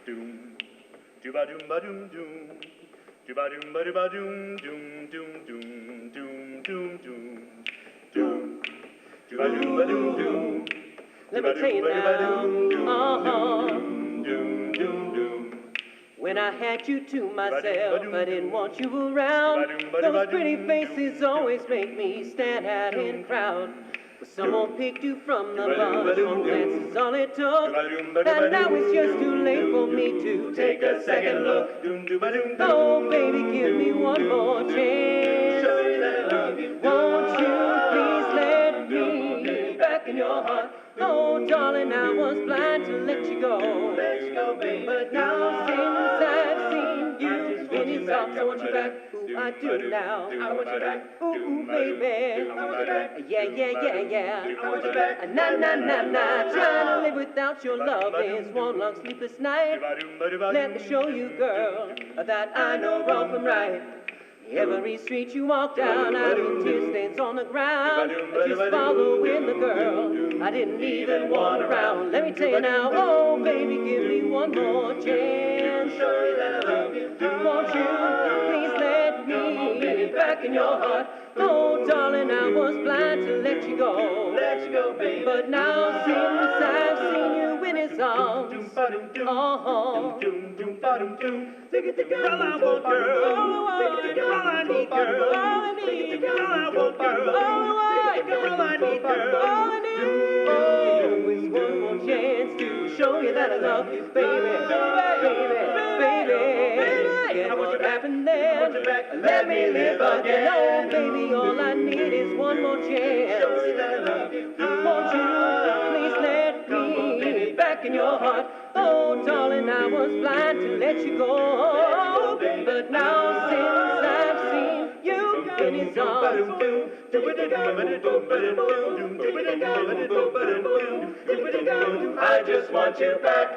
doom, dooba doom ba doom doom, dooba doom ba dooba doom doom doom doom doom doom doom doom, dooba doom ba doom doom. Let me tell you now, when I had you to myself, I didn't want you around. Those pretty faces always make me stand out in crowd. But someone picked you from the bunch, one glance is all it took. And now it's just too late for me to take a second look. Oh, baby, give me one more chance. Won't you please let me back in your heart? Oh, darling, I was blind to let you go. But now since I've seen you in his arms, I want you back. Ooh, I do now. I want you back. Ooh, baby. Yeah, yeah, yeah, yeah. I want you back. Na, na, na, na. Trying to live without your love is one long sleepless night. Let me show you, girl, that I know wrong from right. Every street you walk down, I leave tear stains on the ground. Just following the girl I didn't even want around. Let me tell you now, oh baby, give me one more chance. Won't you please let me back in your heart? Oh darling, I was blind to let you go. But now since I've seen you in his arms, Girl, I want girl. Girl, I need girl. Girl, I want girl. Girl, I need girl. Oh, it's one more chance to show you that I love you, baby, baby. Get what happened then? Let me live again. Oh, baby, all I need is one more chance. Won't you please let me back in your heart? Oh, darling, I was blind to let you go. But now since I've seen you in his arms, I just want you back.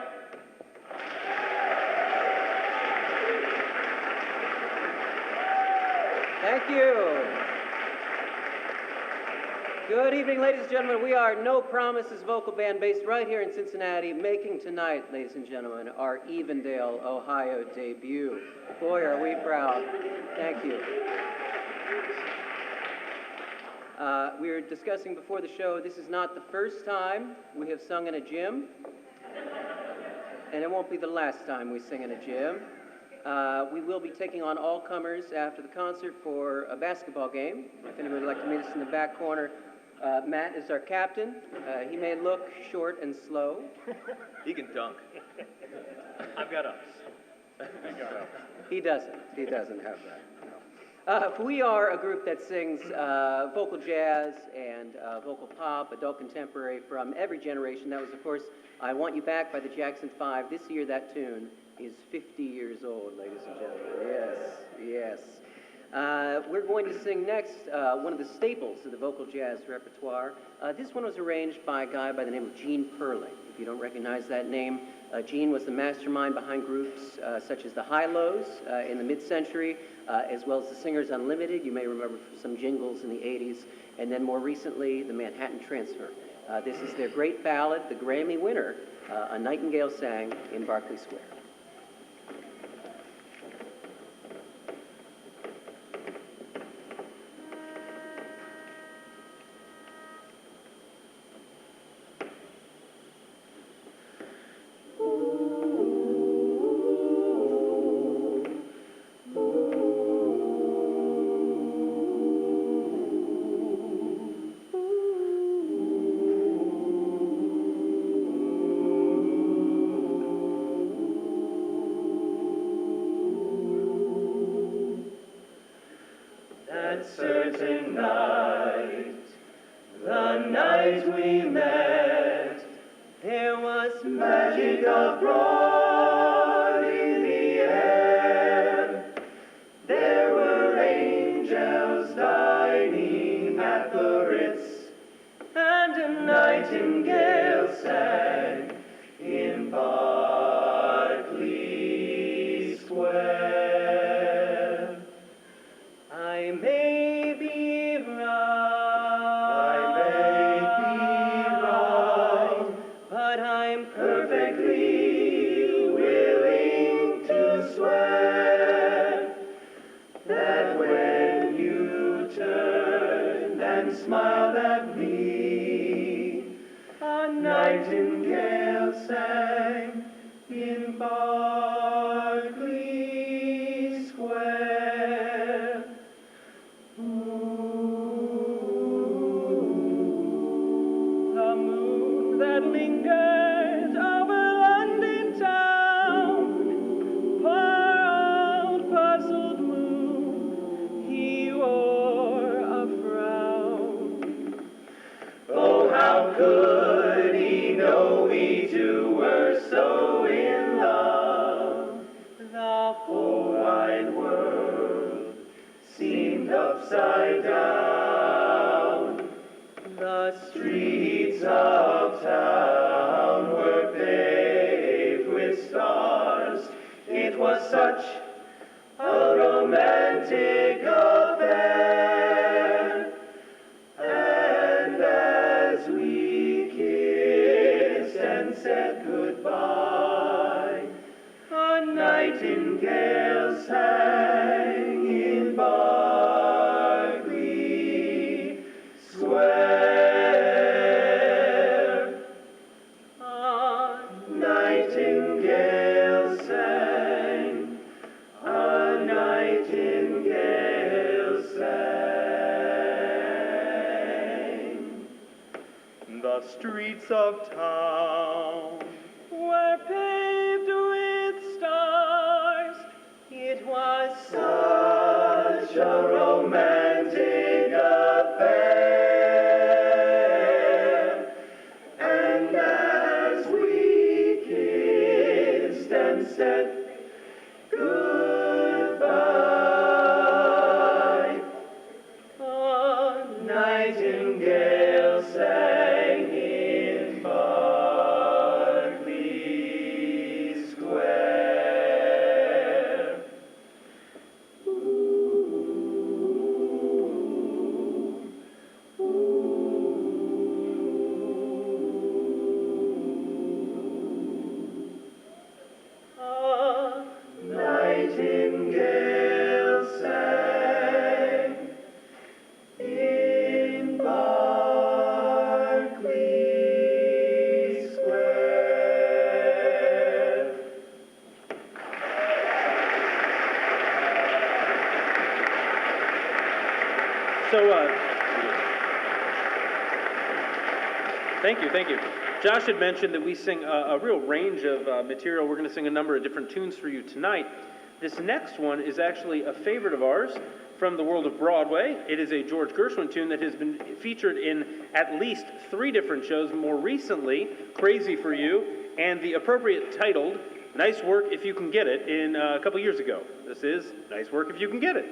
thank you. Good evening, ladies and gentlemen. We are No Promises vocal band based right here in Cincinnati, making tonight, ladies and gentlemen, our Evendale, Ohio debut. Boy, are we proud. Thank you. We were discussing before the show, this is not the first time we have sung in a gym, and it won't be the last time we sing in a gym. We will be taking on all comers after the concert for a basketball game. If anybody would like to meet us in the back corner, Matt is our captain. He may look short and slow. He can dunk. I've got us. He doesn't have that. No. We are a group that sings vocal jazz and vocal pop, adult contemporary from every generation. That was, of course, I Want You Back by the Jackson 5. This year, that tune is 50 years old, ladies and gentlemen. Yes. We're going to sing next one of the staples of the vocal jazz repertoire. This one was arranged by a guy by the name of Gene Perling. If you don't recognize that name, Gene was the mastermind behind groups such as the High-Lows in the mid-century, as well as the Singers Unlimited. You may remember some jingles in the 80s. And then more recently, the Manhattan Transfer. This is their great ballad, the Grammy winner, A Nightingale Sang in Berkeley Square. Certain night, the night we met, There was magic abroad in the air. There were angels dining at the Ritz, and a Nightingale sang in Berkeley Square. I may be wrong, but I'm perfectly willing nightingale sang in Berkeley Square. The moon that lingers over London town, poor old puzzled moon, he wore a frown. Oh, how could he know we two were so in love? The whole wide world seemed upside down. The Streets of town were paved with stars. It was such a romantic affair. And as we kissed and said goodbye, a nightingale sang in Berkeley Square. A nightingale sang, a nightingale sang. The streets of town were paved with stars. It was such a romantic affair. And as we kissed and said goodbye, a nightingale sang in Berkeley Square. A nightingale sang in Berkeley Square. So, thank you. Josh had mentioned that we sing a real range of material. We're going to sing a number of different tunes for you tonight. This next one is actually a favorite of ours from the world of Broadway. It is a George Gershwin tune that has been featured in at least 3 different shows, more recently, Crazy for You, and the appropriate titled Nice Work If You Can Get It in a couple years ago. This is Nice Work If You Can Get It.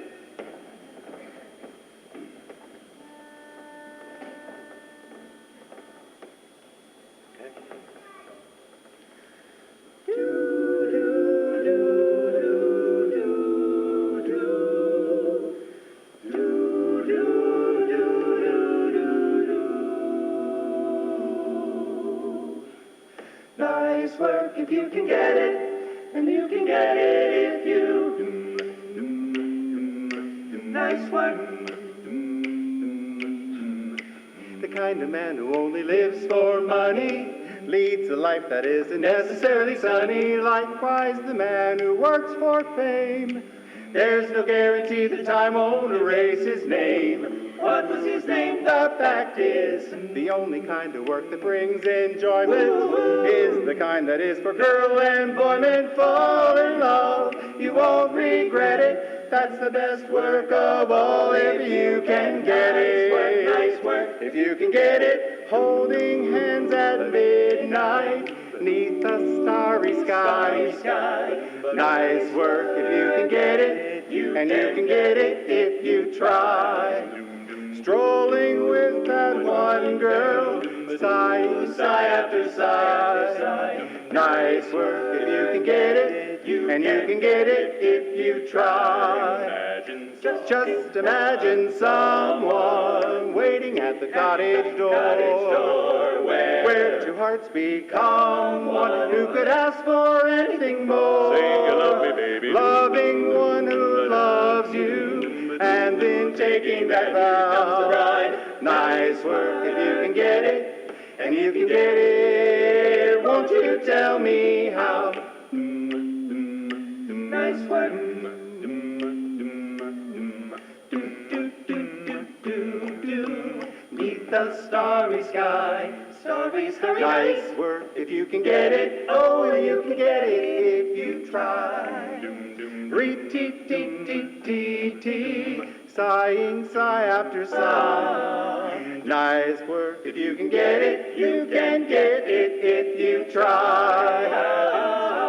Nice work if you can get it, and you can get it if you nice work. The kind of man who only lives for money leads a life that isn't necessarily sunny. Likewise, the man who works for fame, there's no guarantee that time won't erase his name. What was his name? The fact is, the only kind of work that brings enjoyment is the kind that is for girl and boyment. Fall in love, you won't regret it. That's the best work of all if you can get it. Nice work. If you can get it, holding hands at midnight neath a starry sky. Nice work if you can get it, and you can get it if you try. Strolling with that one girl, sigh after sigh. Nice work if you can get it, and you can get it if you try. Just imagine someone waiting at the cottage door, where 2 hearts become one, who could ask for anything more. Sing you love me, baby. Loving one who loves you, and then taking that vow. Nice work if you can get it, and you can get it. Won't you tell me how? Nice work. Neath the starry sky, starry, starry nice work if you can get it. Oh, you can get it if you try. Re-tee-tee-tee-tee-tee, sighing sigh after sigh. Nice work if you can get it. You can get it if you try.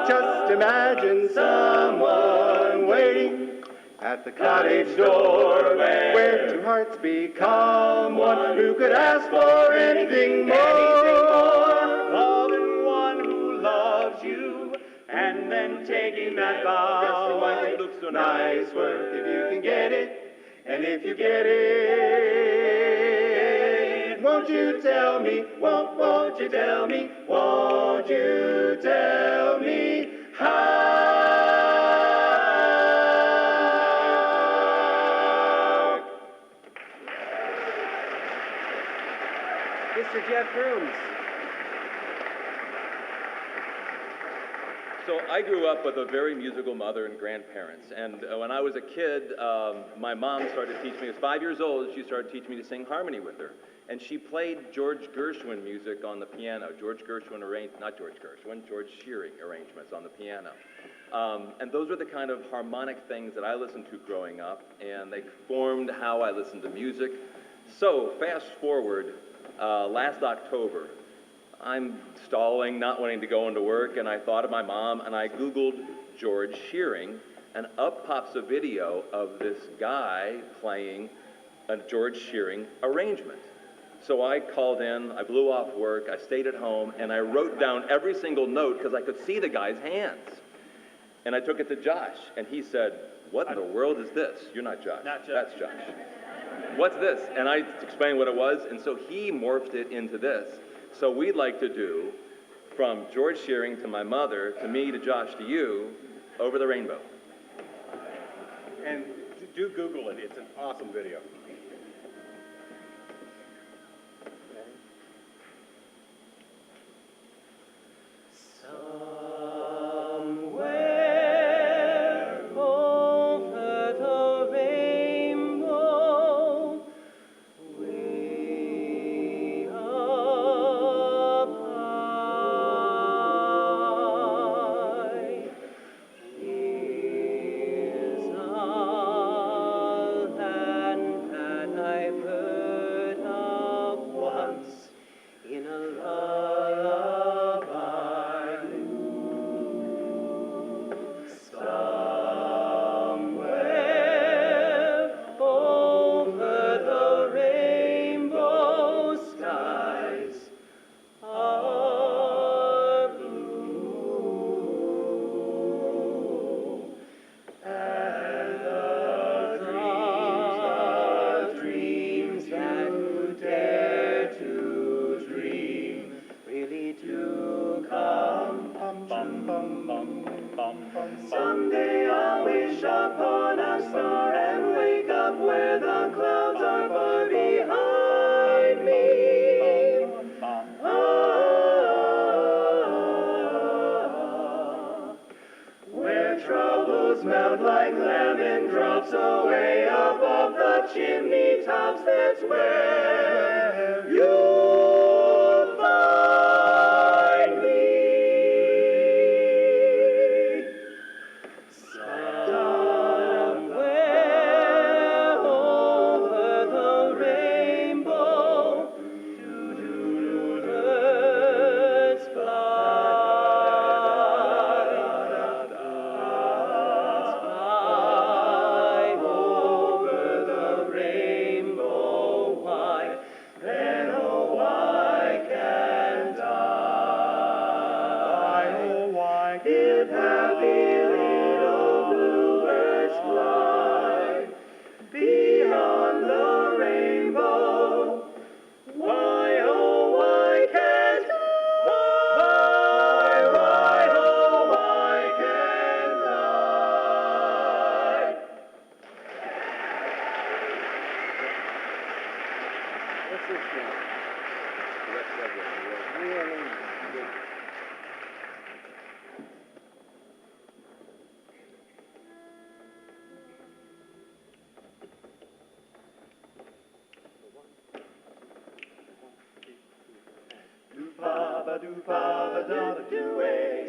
Just imagine someone waiting at the cottage door, where two hearts become one, who could ask for anything more. Loving one who loves you, and then taking that vow. And it looks so Nice work if you can get it, and if you get it, won't you tell me, won't you tell me, won't you tell me how? Mr. Jeff Grooms. So I grew up with a very musical mother and grandparents, and when I was a kid, my mom started teaching me. I was 5 years old, she started teaching me to sing harmony with her, and she played George Gershwin music on the piano. George Shearing arrangements on the piano. And those were the kind of harmonic things that I listened to growing up, and they formed how I listened to music. So fast forward, last October, I'm stalling, not wanting to go into work, and I thought of my mom, and I Googled George Shearing, and up pops a video of this guy playing a George Shearing arrangement. So I called in, I blew off work, I stayed at home, and I wrote down every single note because I could see the guy's hands. And I took it to Josh, and he said, "What in the world is this?" You're not Josh. Not Josh. That's Josh. "What's this?" And I explained what it was, and so he morphed it into this. So we'd like to do, from George Shearing to my mother, to me, to Josh, to you, Over the Rainbow. And do Google it, it's an awesome video. Somewhere over the rainbow, way up high, is a land that I've heard of once in a lullaby. Somewhere over the rainbow skies are blue, and the dreams that you dare to dream really do come true. Someday I'll wish upon a star and wake up where the clouds are far behind me. Where troubles melt like lemon drops away above the chimney tops, that's where you'll find me. Somewhere over the rainbow, birds fly. Birds fly over the rainbow. Why? Then oh why can't I? Oh why? If happy little bluebirds fly beyond the rainbow, why oh why can't I? Why oh why can't I? What's this now? Direct segue.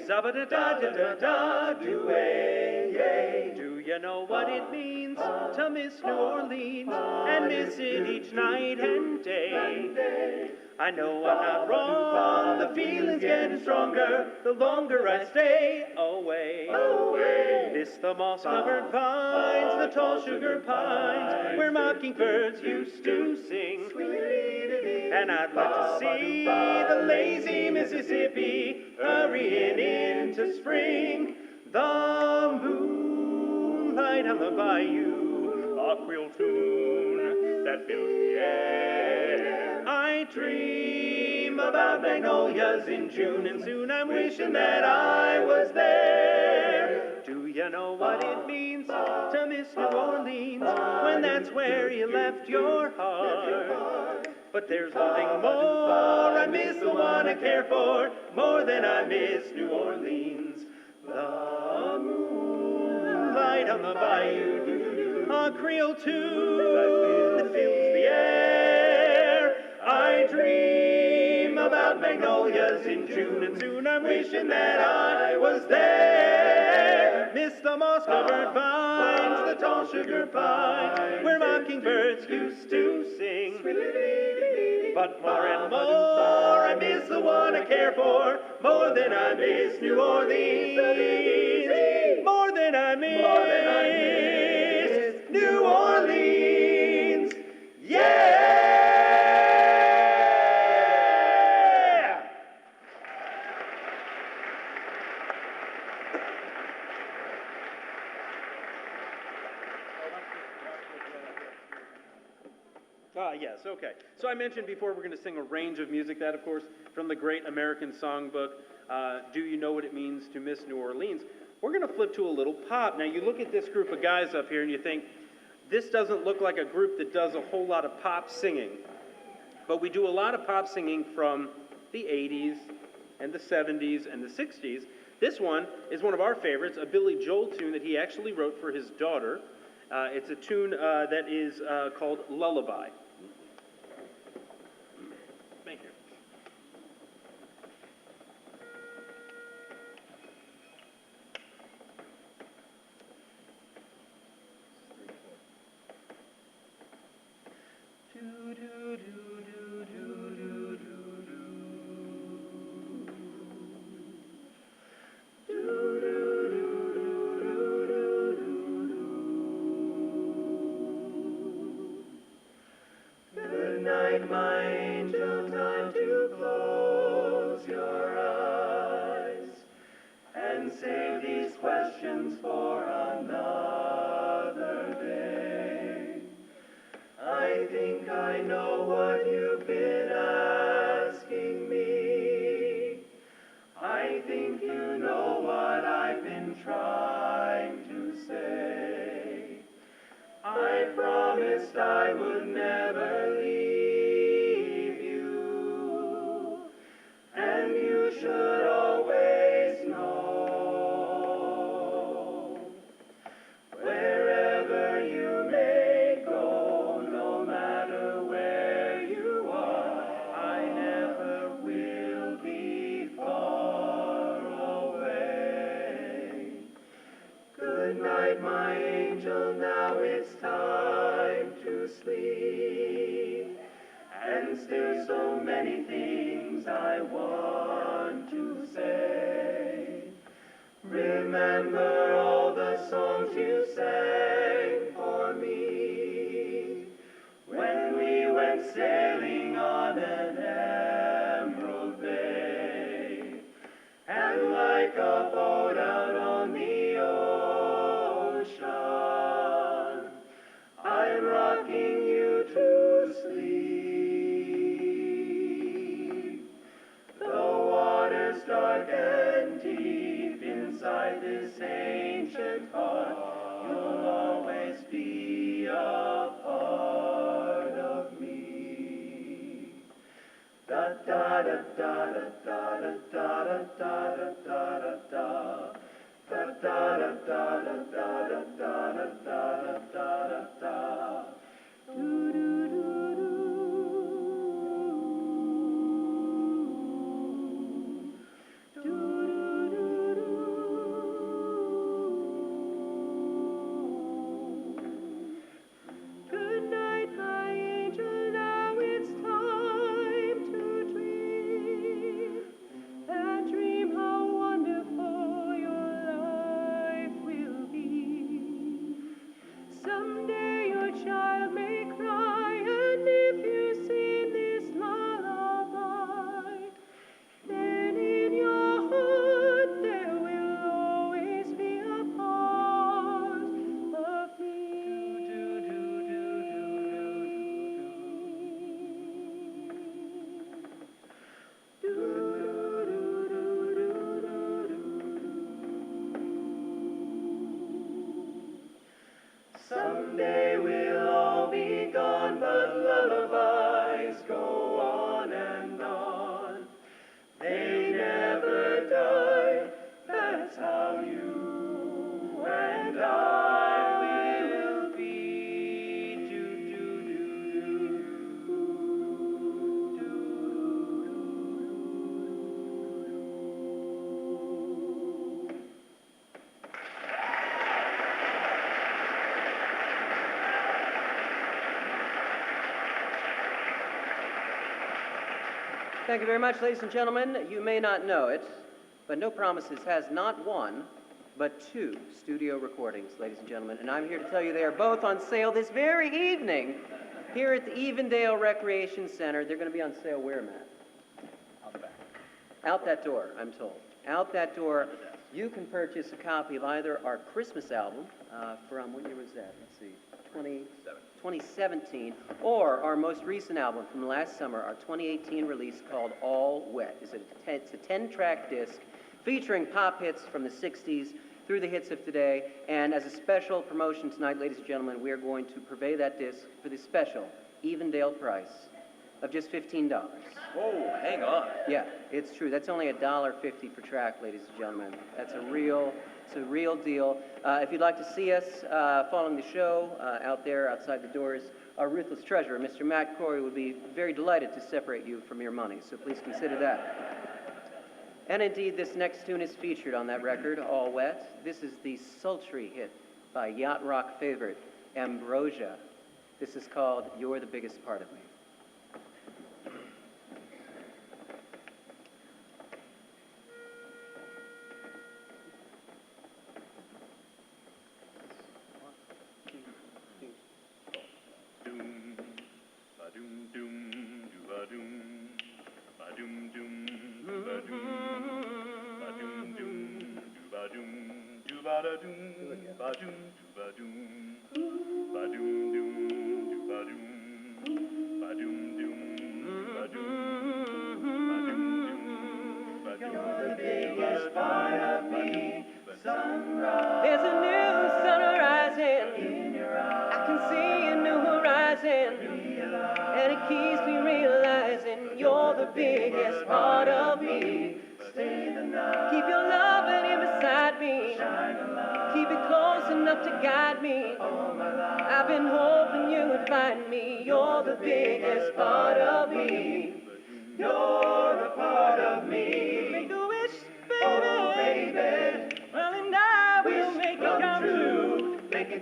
Zabba-da-da-da-da-do-ay. Do you know what it means to miss New Orleans and miss it each night and day? I know I'm not wrong, the feeling's getting stronger the longer I stay away. Miss the moss-covered vines, the tall sugar pines, where mockingbirds used to sing. And I'd like to see the lazy Mississippi hurrying into spring. The moonlight on the bayou, a Creole tune that fills the air. I dream about magnolias in June, and soon I'm wishing that I was there. Do you know what it means to miss New Orleans when that's where you left your heart? But there's one thing more, I miss the one I care for more than I miss New Orleans. The moonlight on the bayou, a Creole tune that fills the air. I dream about magnolias in June, and soon I'm wishing that I was there. Miss the moss-covered vines, the tall sugar pines, where mockingbirds used to sing. But more and more, I miss the one I care for more than I miss New Orleans. More than I miss New Orleans. Yeah! Yes, okay. So I mentioned before we're going to sing a range of music, that of course from the great American songbook, Do You Know What It Means to Miss New Orleans? We're going to flip to a little pop. Now you look at this group of guys up here and you think, this doesn't look like a group that does a whole lot of pop singing. But we do a lot of pop singing from the 80s and the 70s and the 60s. This one is one of our favorites, a Billy Joel tune that he actually wrote for his daughter. It's a tune that is called Lullaby. Thank you. My angel, time to close your eyes and save these questions for another day. I think I know what you've been asking me. I think you know what I've been trying to say. I promised I would never leave. Should always know, wherever you may go, no matter where you are, I never will be far away. Good night, my angel, now it's time to sleep, and still so many things I want to say. Remember all the songs you sang for me when we went sailing on an emerald bay, and like a boat out on the ocean, I'm rocking you to sleep. The water's dark and deep inside this ancient heart. You'll always be a part of me. Good night, my angel, now it's time to dream. That dream how wonderful your life will be. Someday your child may cry, and if you sing this lullaby, then in your heart there will always be a part of me. Someday we'll all be gone, but lullabies go on and on. They never die, that's how you and I will be. Thank you very much, ladies and gentlemen. You may not know it, but No Promises has not one, but two studio recordings, ladies and gentlemen. And I'm here to tell you they are both on sale this very evening here at the Evendale Recreation Center. They're going to be on sale where, Matt? Out the back. Out that door, I'm told. Out that door, you can purchase a copy of either our Christmas album from, what year was that? Let's see, 2017, or our most recent album from last summer, our 2018 release called All Wet. It's a 10-track disc featuring pop hits from the 60s through the hits of today. And as a special promotion tonight, ladies and gentlemen, we are going to purvey that disc for the special Evendale price of just $15. Whoa, hang on. Yeah, it's true. That's only $1.50 per track, ladies and gentlemen. It's a real deal. If you'd like to see us following the show out there outside the doors, our ruthless treasurer, Mr. Matt Corey, would be very delighted to separate you from your money, so please consider that. And indeed, this next tune is featured on that record, All Wet. This is the sultry hit by yacht rock favorite Ambrosia. This is called You're the Biggest Part of Me. There's a new sun rising, I can see a new horizon, and it keeps me realizing you're the biggest part of me. Keep your loving in beside me, keep it close enough to guide me. I've been hoping you would find me. You're the biggest part of me. You're a part of me. Make a wish, baby. Oh, baby. Well, and I will make it come true. Make a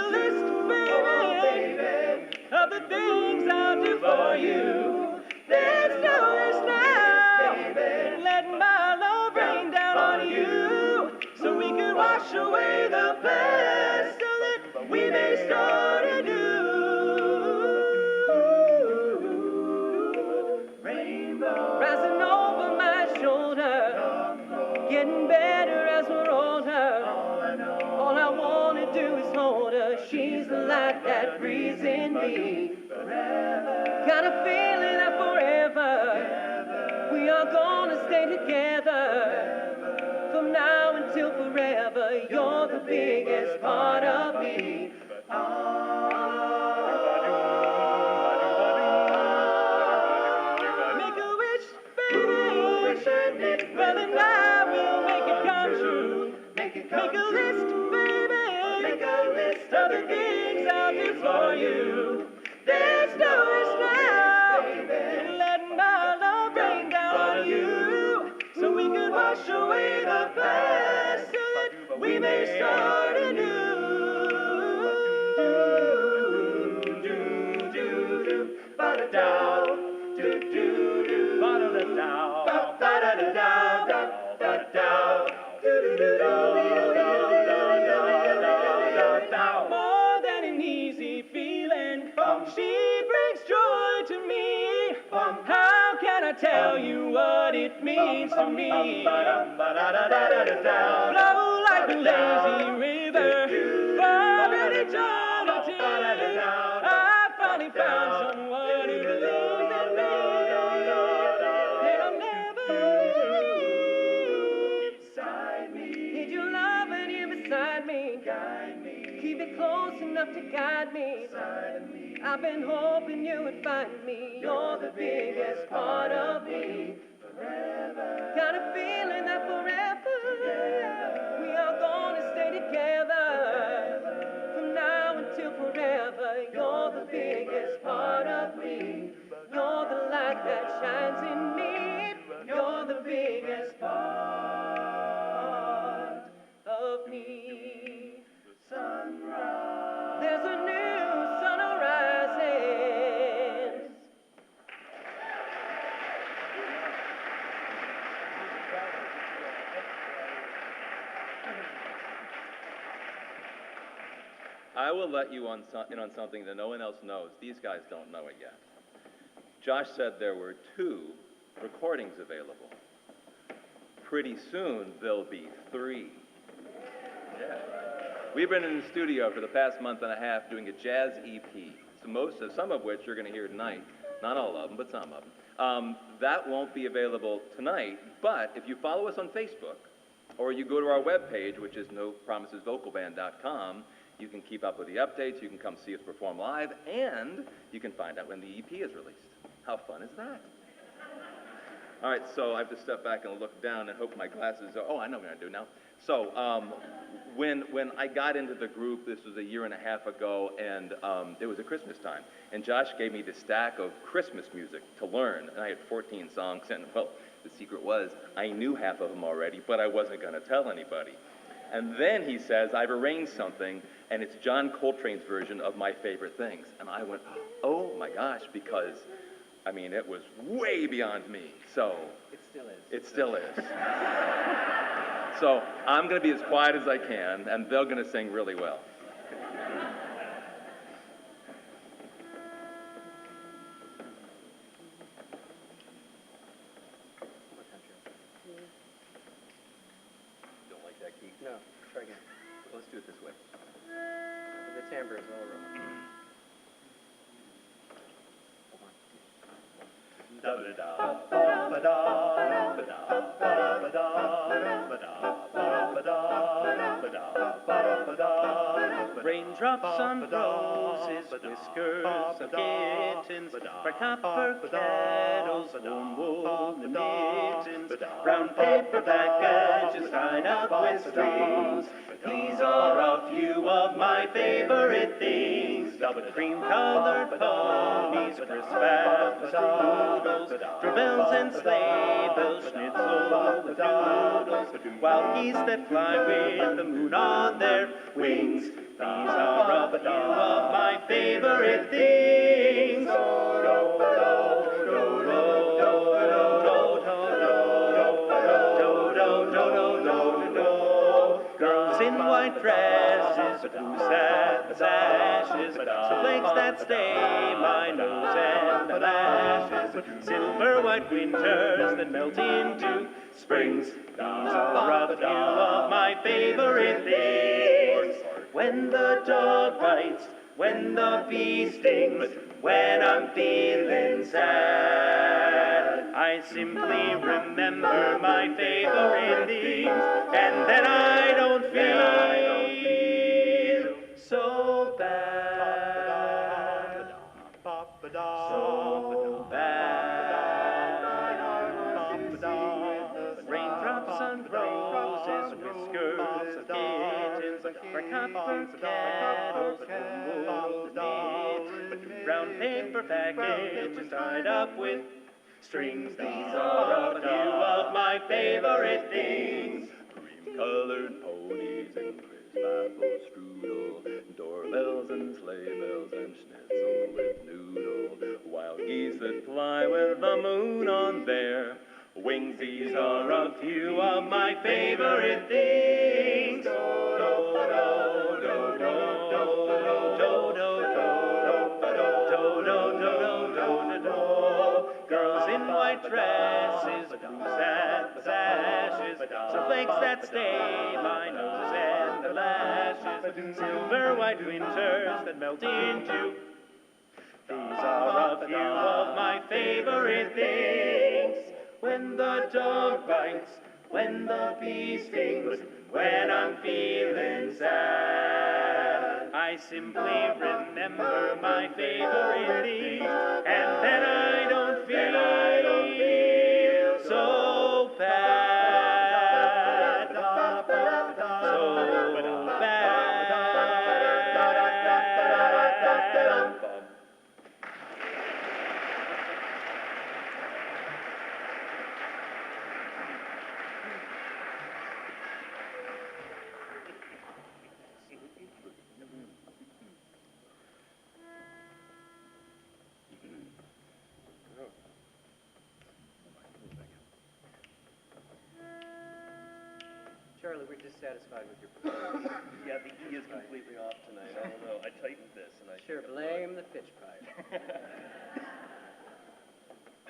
list, baby, of the things I'll do for you. There's no wish now, let my love rain down on you, so we can wash away the past, so that we may start anew. Rainbow rising over my shoulder, getting better as we're older. All I want to do is hold her. She's the light that breathes in me. Got a feeling that forever we are gonna stay together. From now until forever, you're the biggest part of me. Make a wish. Make a list, baby. Make a list of the things I'll do for you. There's no wish now. Let my love rain down on you. So we could wash away the past. So that we may start anew. Ba-da-dow, do-do-do, ba-da-da-dow, ba-da-da-dow, ba-da-dow, do-do-do-do-do-do-do-do-do-do. More than an easy feeling, she brings joy to me. How can I tell you what it means to me? Flow like a lazy river, far in eternity. I finally found someone who believes in me, and I'll never leave. Beside me, need your love and you beside me. Guide me, keep it close enough to guide me. Beside me, I've been hoping you would find me. You're the biggest part of me. Forever, got a feeling that forever we are gonna stay together. From now until forever, you're the biggest part of me. You're the light that shines in me. You're the biggest part of me. Sunrise. There's a new sun arising. I will let you in on something that no one else knows. These guys don't know it yet. Josh said there were 2 recordings available. Pretty soon, there'll be 3. Yeah. We've been in the studio for the past month and a half doing a jazz EP, some of which you're going to hear tonight. Not all of them, but some of them. That won't be available tonight, but if you follow us on Facebook, or you go to our webpage, which is nopromisesvocalband.com, you can keep up with the updates, you can come see us perform live, and you can find out when the EP is released. How fun is that? All right, so I have to step back and look down and hope my glasses are, oh, I know what I'm gonna do now. So when I got into the group, this was a year and a half ago, and it was at Christmas time, and Josh gave me this stack of Christmas music to learn, and I had 14 songs, and well, the secret was I knew half of them already, but I wasn't gonna tell anybody. And then he says, I've arranged something, and it's John Coltrane's version of My Favorite Things. And I went, oh my gosh, because, I mean, it was way beyond me. So. It still is. It still is. So I'm going to be as quiet as I can, and they're going to sing really well. Don't like that key? No, try again. Let's do it this way. The timbre is all wrong. Raindrops on roses, whiskers of kittens, bright copper kettles, warm wool mittens, brown paper packages tied up with strings. These are a few of my favorite things. Cream-colored ponies, crisp apple strudels, doorbells and sleigh bells, schnitzel with noodles, wild geese that fly with the moon on their wings. These are a few of my favorite things. Girls in white dresses, blue satin sashes, snowflakes that stain my nose and eyelashes, silver white winters that melt into springs. These are a few of my favorite things. When the dog bites, when the bee stings, when I'm feeling sad, I simply remember my favorite things, and then I don't feel so bad, so bad. Raindrops on roses, whiskers of copper kettles, gold knit, brown paper packages tied up with strings. These are a few of my favorite things. Cream-colored ponies and crisp apple strudel, doorbells and sleigh bells and schnitzel with noodle, wild geese that fly with the moon on their wings. These are a few of my favorite things. Girls in white dresses, boots and sashes, snowflakes that stay my nose and the lashes, silver white winters that melt into. These are a few of my favorite things. When the dog bites, when the bee stings, when I'm feeling sad, I simply remember my favorite things, and then I don't feel so bad, so bad. Charlie, we're dissatisfied with your performance. Yeah, the E is completely off tonight. I don't know. I tightened this and I Sure, blame the pitch pipe. Now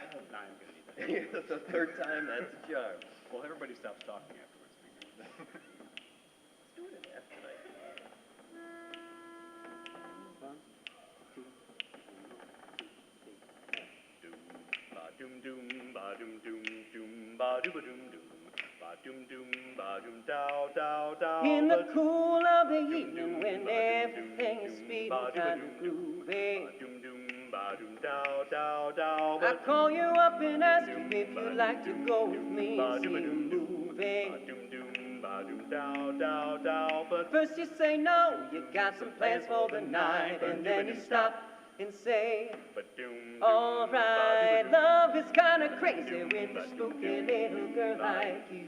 I'm gonna need that. That's the third time, that's a charm. Well, everybody stops talking afterwards. Let's do it in half tonight. Doom, doom, ba doom, doom, doom, ba doo ba doom, doom. Ba-doom, doom, ba-doom, dow, dow, dow. In the cool of the evening when everything is speeding kind of groovy, Ba-doom, doom, ba-doom, dow, dow, dow. I call you up and ask you if you'd like to go with me and see a movie. Ba-doom, doom, ba-doom, dow, dow, dow. But First you say no, you got some plans for the night, and then you stop and say, ba-doom, alright, love is kinda crazy with a spooky little girl like you.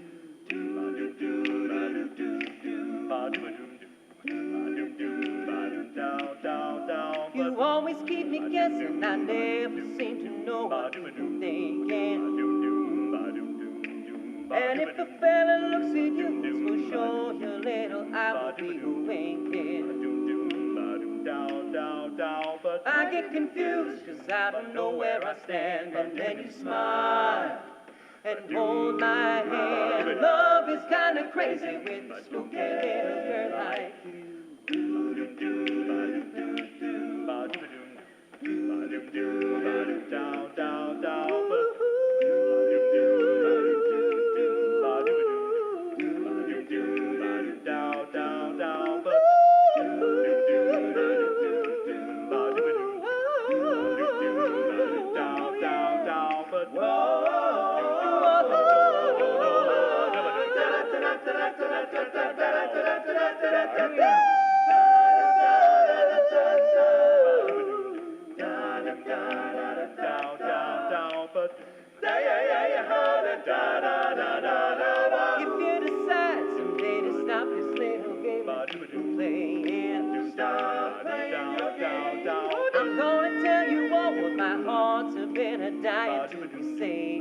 ba-doom, ba-doom, ba-doom, ba-doom, dow, dow, dow. You always keep me guessing, I never seem to know what you're thinking. And if a fella looks at you, it's for sure your little eye will be winking. But I get confused, cause I don't know where I stand, and then you smile and hold my hand. Love is kinda crazy with a spooky little girl like you. If you decide someday to stop this little game that you've been playing, stop playing your game. I'm gonna tell you all what my heart's been a dying to be saying.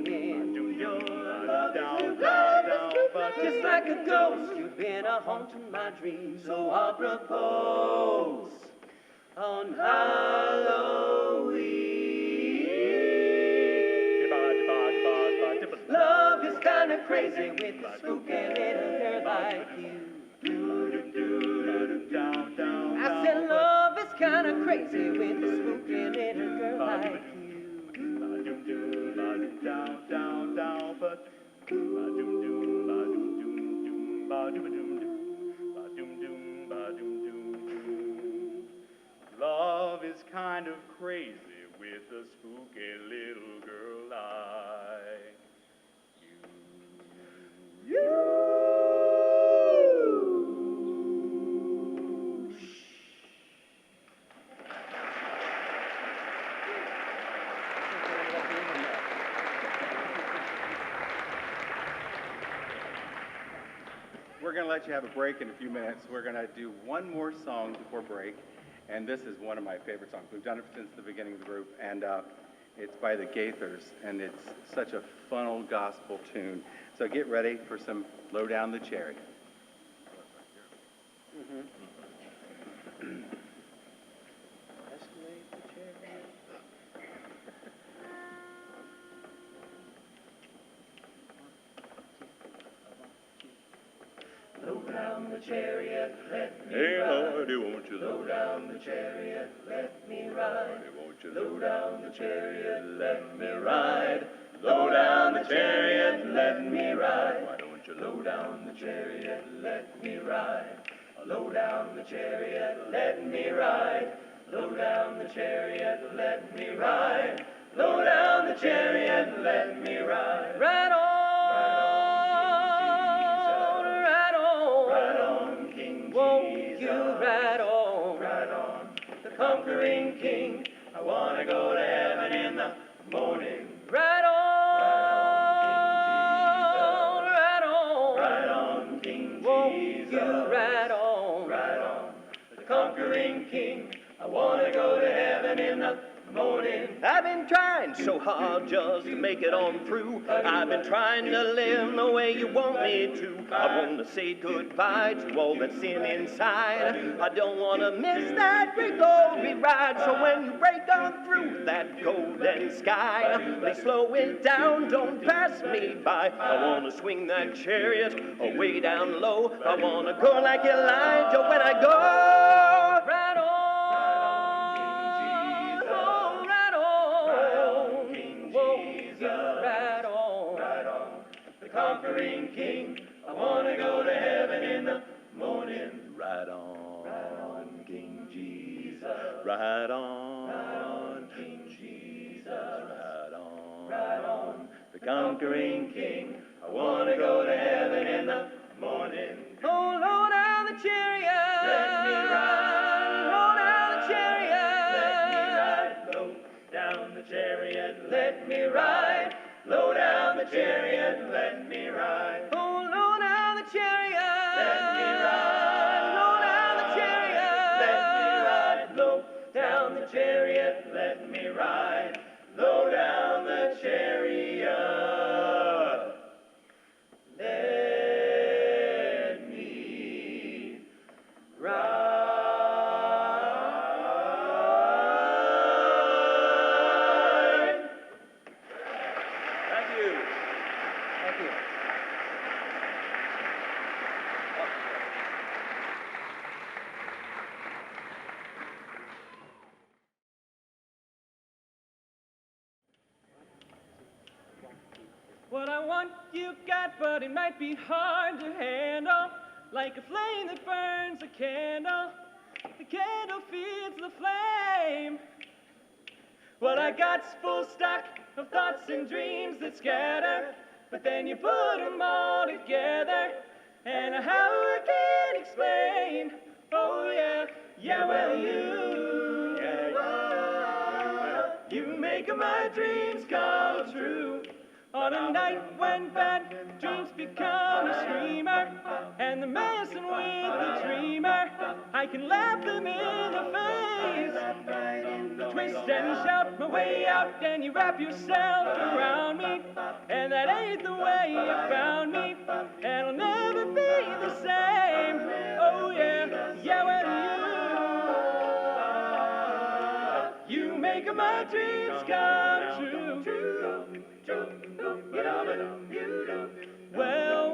Just like a ghost, you've been a haunting my dreams, so I'll propose on Halloween. Love is kinda crazy with a spooky little girl like you. I said love is kinda crazy with a spooky little girl like you. Love is kind of crazy with a spooky little girl like you. we're going to let you have a break in a few minutes. We're going to do one more song before break, and this is one of my favorite songs. We've done it since the beginning of the group, and it's by the Gaithers, and it's such a fun old gospel tune. So get ready for some Low Down the Chariot. Low down the chariot, let me Hey, ride. Lordy, won't you Low down the chariot, let me ride. won't you Low down the chariot, let me ride. Low down the chariot, let me ride. Why don't you Low down the chariot, let me ride. Low down the chariot, let me ride. Low down the chariot, let me ride. Low down the chariot, let me ride. Right on, Ride on, King won't Jesus. you ride on? Ride on, the conquering King. I wanna go to heaven in the morning. Right on, Ride on, King won't Jesus. you ride on? Ride on, the conquering King. I wanna go to heaven in the morning. I've been trying so hard just to make it on through. I've been trying to live the way you want me to. I want to say goodbye to all that sin inside. I don't want to miss that great glory ride. So when you break on through that golden sky, please slow it down, don't pass me by. I want to swing that chariot way down low. I want to go like Elijah when I go. Right on, won't you ride on? Ride on, the conquering King. I wanna go to heaven in the morning. Ride on, King Jesus. Ride on, King Jesus. ride on, The conquering King. I wanna go to heaven in the morning. Oh, low down the chariot. Let me ride. Low down the chariot. Let me ride. Low down the chariot. Let me ride. Low down the chariot. Let me ride. Oh, low down the chariot. Let me ride. Low down the chariot. Let me ride. Low down the chariot. Let me ride. Low down the chariot. Let me ride. Thank you. Thank you. What I want you got, but it might be hard to handle. Like a flame that burns a candle, the candle feeds the flame. What I got's full stock of thoughts and dreams that scatter, but then you put them all together, and how I can't explain. Oh yeah, yeah, well you make my dreams come true. On a night when bad dreams become a screamer, and they're messing with the dreamer, I can laugh them in the face, twist and shout my way out, and you wrap yourself around me, and that ain't the way you found me, and I'll never be the same. Oh yeah, yeah, well you make my dreams come true. Well,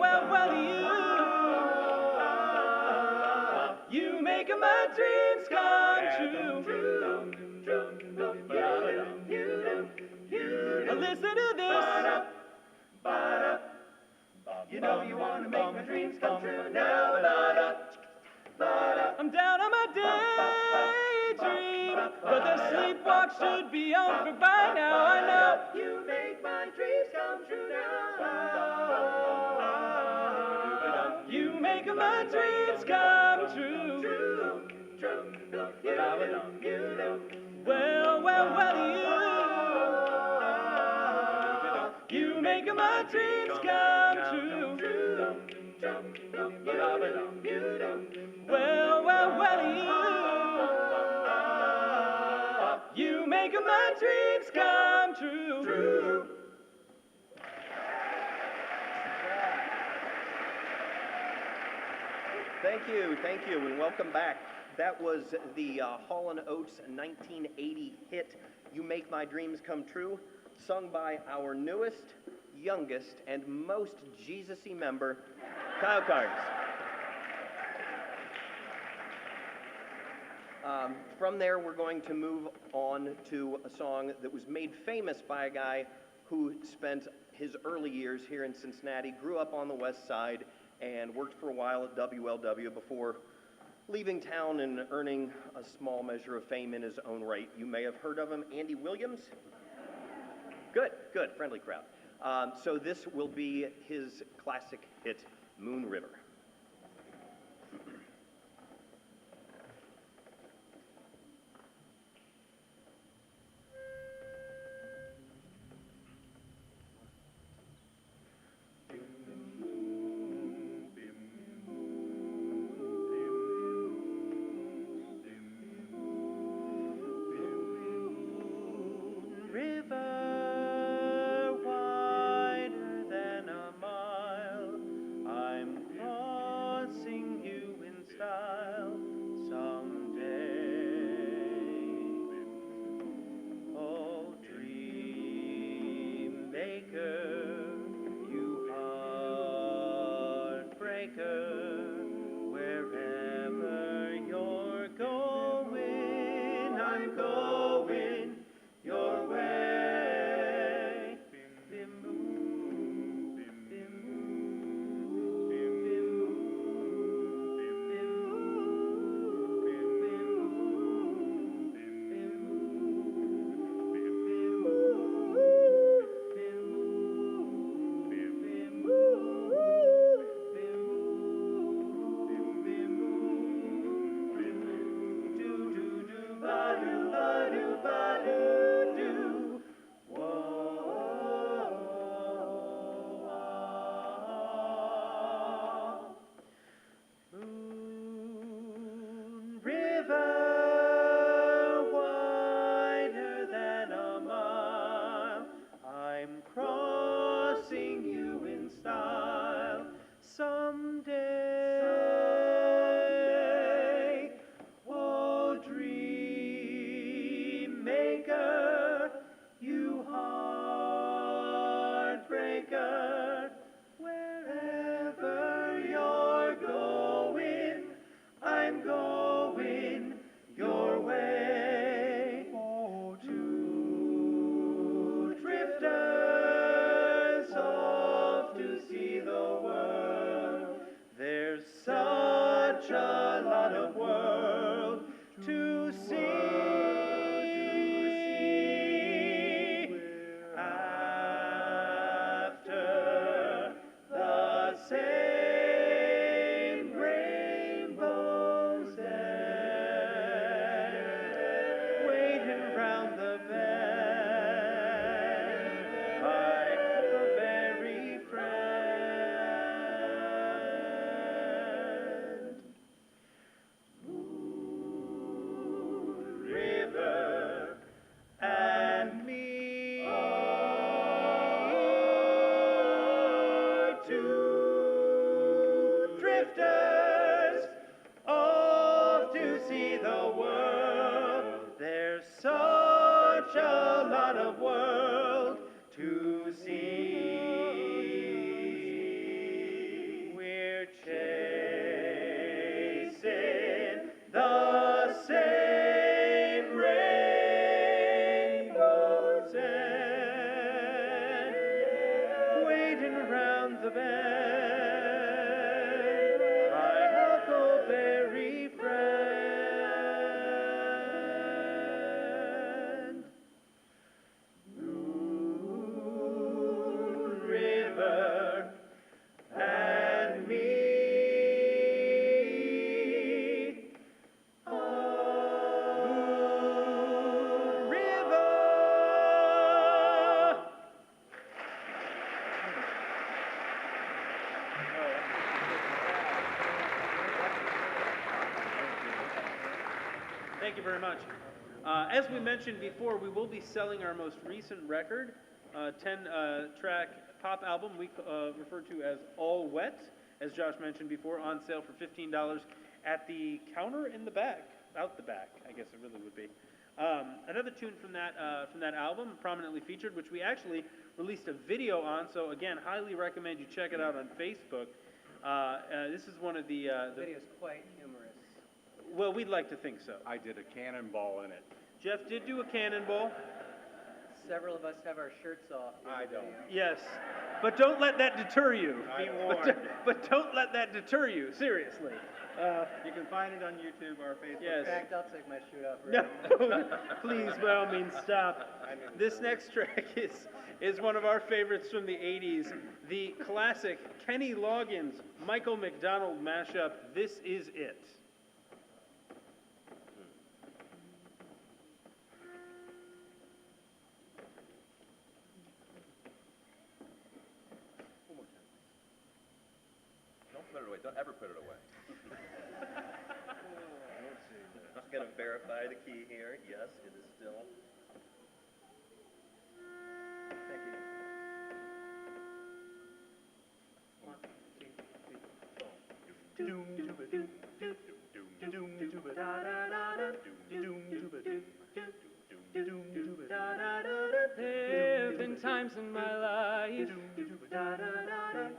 you make my dreams come true. Now listen to this. You know you wanna make my dreams come true now. I'm down on my daydream, but the sleepwalk should be over by now. I know You make my dreams come true now. you make my dreams come true. Well, you make my dreams come true. You make my dreams come true. Thank you, and welcome back. That was the Hall & Oates 1980 hit, You Make My Dreams Come True, sung by our newest, youngest, and most Jesus-y member, Kyle Carnes. From there, we're going to move on to a song that was made famous by a guy who spent his early years here in Cincinnati, grew up on the west side, and worked for a while at WLW before leaving town and earning a small measure of fame in his own right. You may have heard of him, Andy Williams. Good, friendly crowd. So this will be his classic hit, Moon River. Wherever you're going, I'm going your way. Thank you very much. As we mentioned before, we will be selling our most recent record, 10-track pop album we refer to as All Wet, as Josh mentioned before, on sale for $15 at the counter in the back, out the back, I guess it really would be. Another tune from that album, prominently featured, which we actually released a video on, so again, highly recommend you check it out on Facebook. This is one of the video's quite humorous. Well, we'd like to think so. I did a cannonball in it. Jeff did do a cannonball. Several of us have our shirts off. I don't. Yes, but don't let that deter you. Be warned. But don't let that deter you, seriously. You can find it on YouTube or Facebook. In Yes. fact, I'll take my shirt off. No, please, by all means, stop. This next track is one of our favorites from the 80s, the classic Kenny Loggins, Michael McDonald mashup, This Is It. Don't put it away. Don't ever put it away. Just gonna verify the key here. Yes, it is still. Thank you. There've been times in my life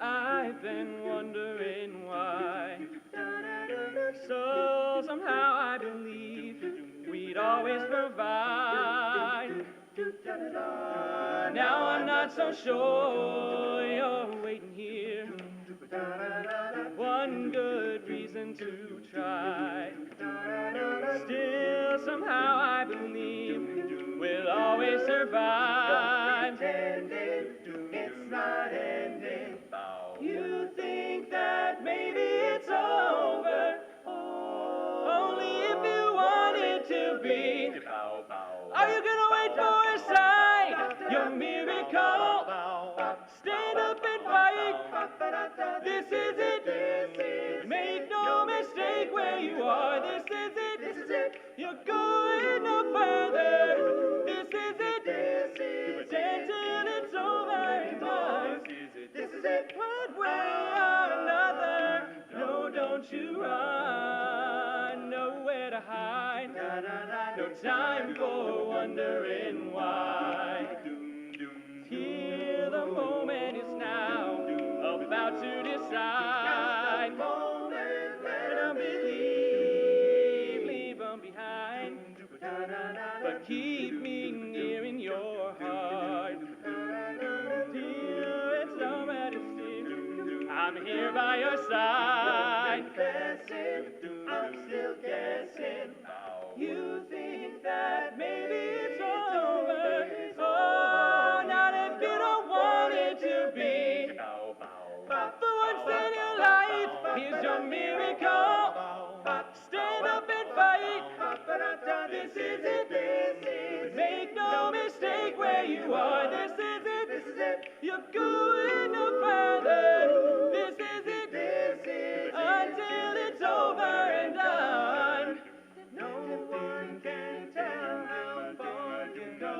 I've been wondering why. So somehow I believe we'd always provide. Now I'm not so sure you're waiting here. One good reason to try. Still somehow I believe we'll always survive. It's not ending. You think that maybe it's over, only if you want it to be. Are you gonna wait for a sign, your miracle? Stand up and fight. This is it. Make no mistake where you are. This is it. You're going no further. This is it. Stand till it's over and done. This is it. One way or another, no, don't you run, nowhere to hide, no time for wondering why. Here the moment is now, about to decide, and I believe, leave them behind, but keep me near in your heart. Till it's already seen, I'm here by your side. I'm still guessing. You think that maybe it's over. Oh, not if you don't want it to be. For once in your life, here's your miracle. Stand up and fight. This is it. Make no mistake where you are. This is it. You're going no further. This is it. Until it's over and done. No one can tell how far you go.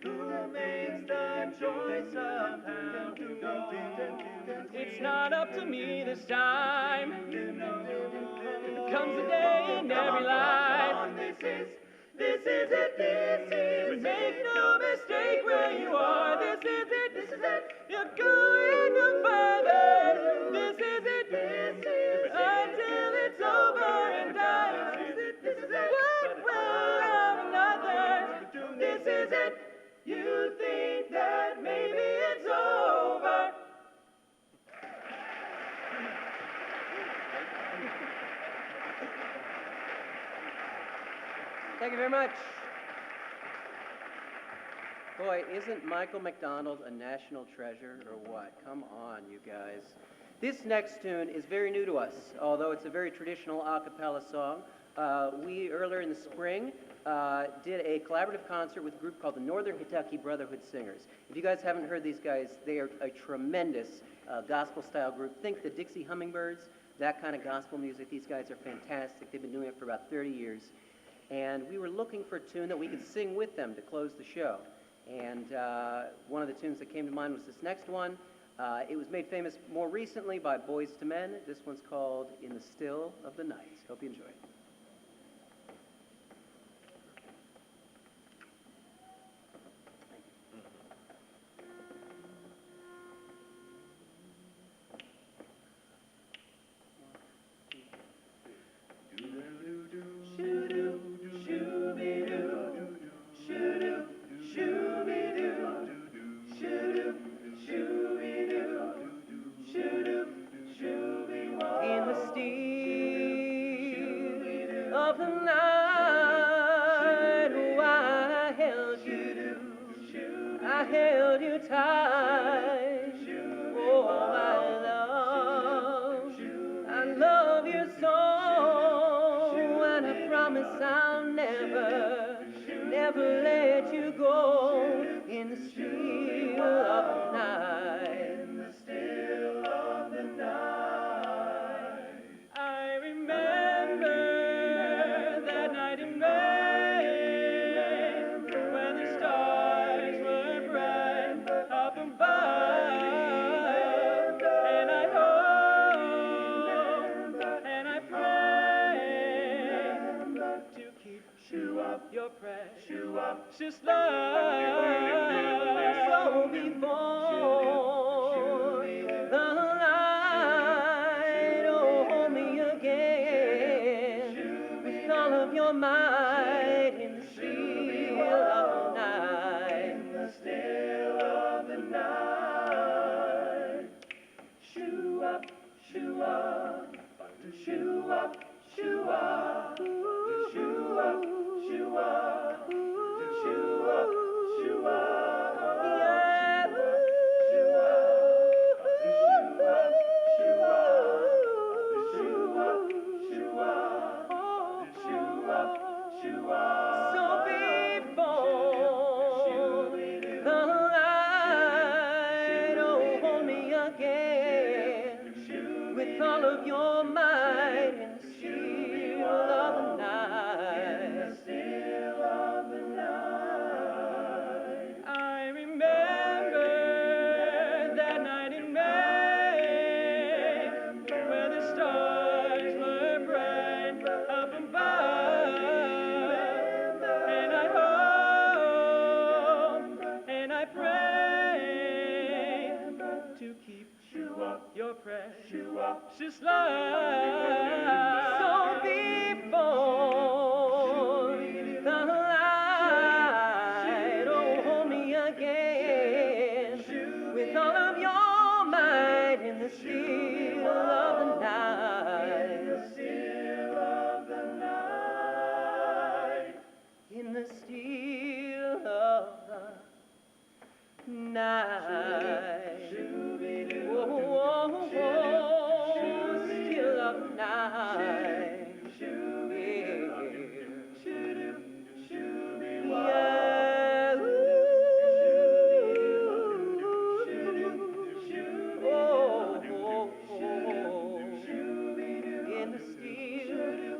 Who makes the choice of how to go? It's not up to me this time. Comes a day in every life. This is it. Make no mistake where you are. This is it. You're going no further. This is it. Until it's over and done. One way or another. This is it. You think that maybe it's over. Thank you very much. Boy, isn't Michael McDonald a national treasure or what? Come on, you guys. This next tune is very new to us, although it's a very traditional a cappella song. We, earlier in the spring, did a collaborative concert with a group called the Northern Kentucky Brotherhood Singers. If you guys haven't heard these guys, they are a tremendous gospel-style group. Think the Dixie Hummingbirds. that kind of gospel music. These guys are fantastic. They've been doing it for about 30 years. And we were looking for a tune that we could sing with them to close the show. And one of the tunes that came to mind was this next one. It was made famous more recently by Boys to Men. This one's called In the Still of the Night. Hope you enjoy it. Just love. So before the light, oh, hold me again with all of your might in the still of the night. In the still of the night. Shoo up, shoo up, shoo up, shoo up, shoo up, shoo up. Shoo-up, shoo-up, yeah. Shoo-up, shoo-up, shoo-up, shoo-up, shoo-up, shoo-up. So before the light, oh, hold me again with all of your might in the still of the night. In the still of the night. Precious love. So before the light, oh, hold me again with all of your might in the still of the night. In the still of the night. In the still of the night.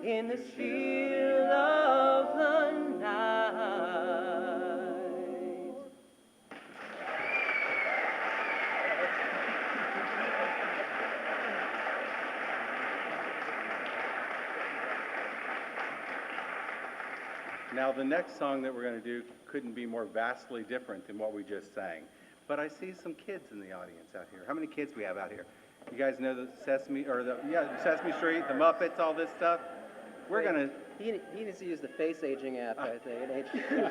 In the still of the night. Now, the next song that we're going to do couldn't be more vastly different than what we just sang. But I see some kids in the audience out here. How many kids we have out here? You guys know the Sesame Street, the Muppets, all this stuff? We're going to... He needs to use the face aging app, I think. It ages down,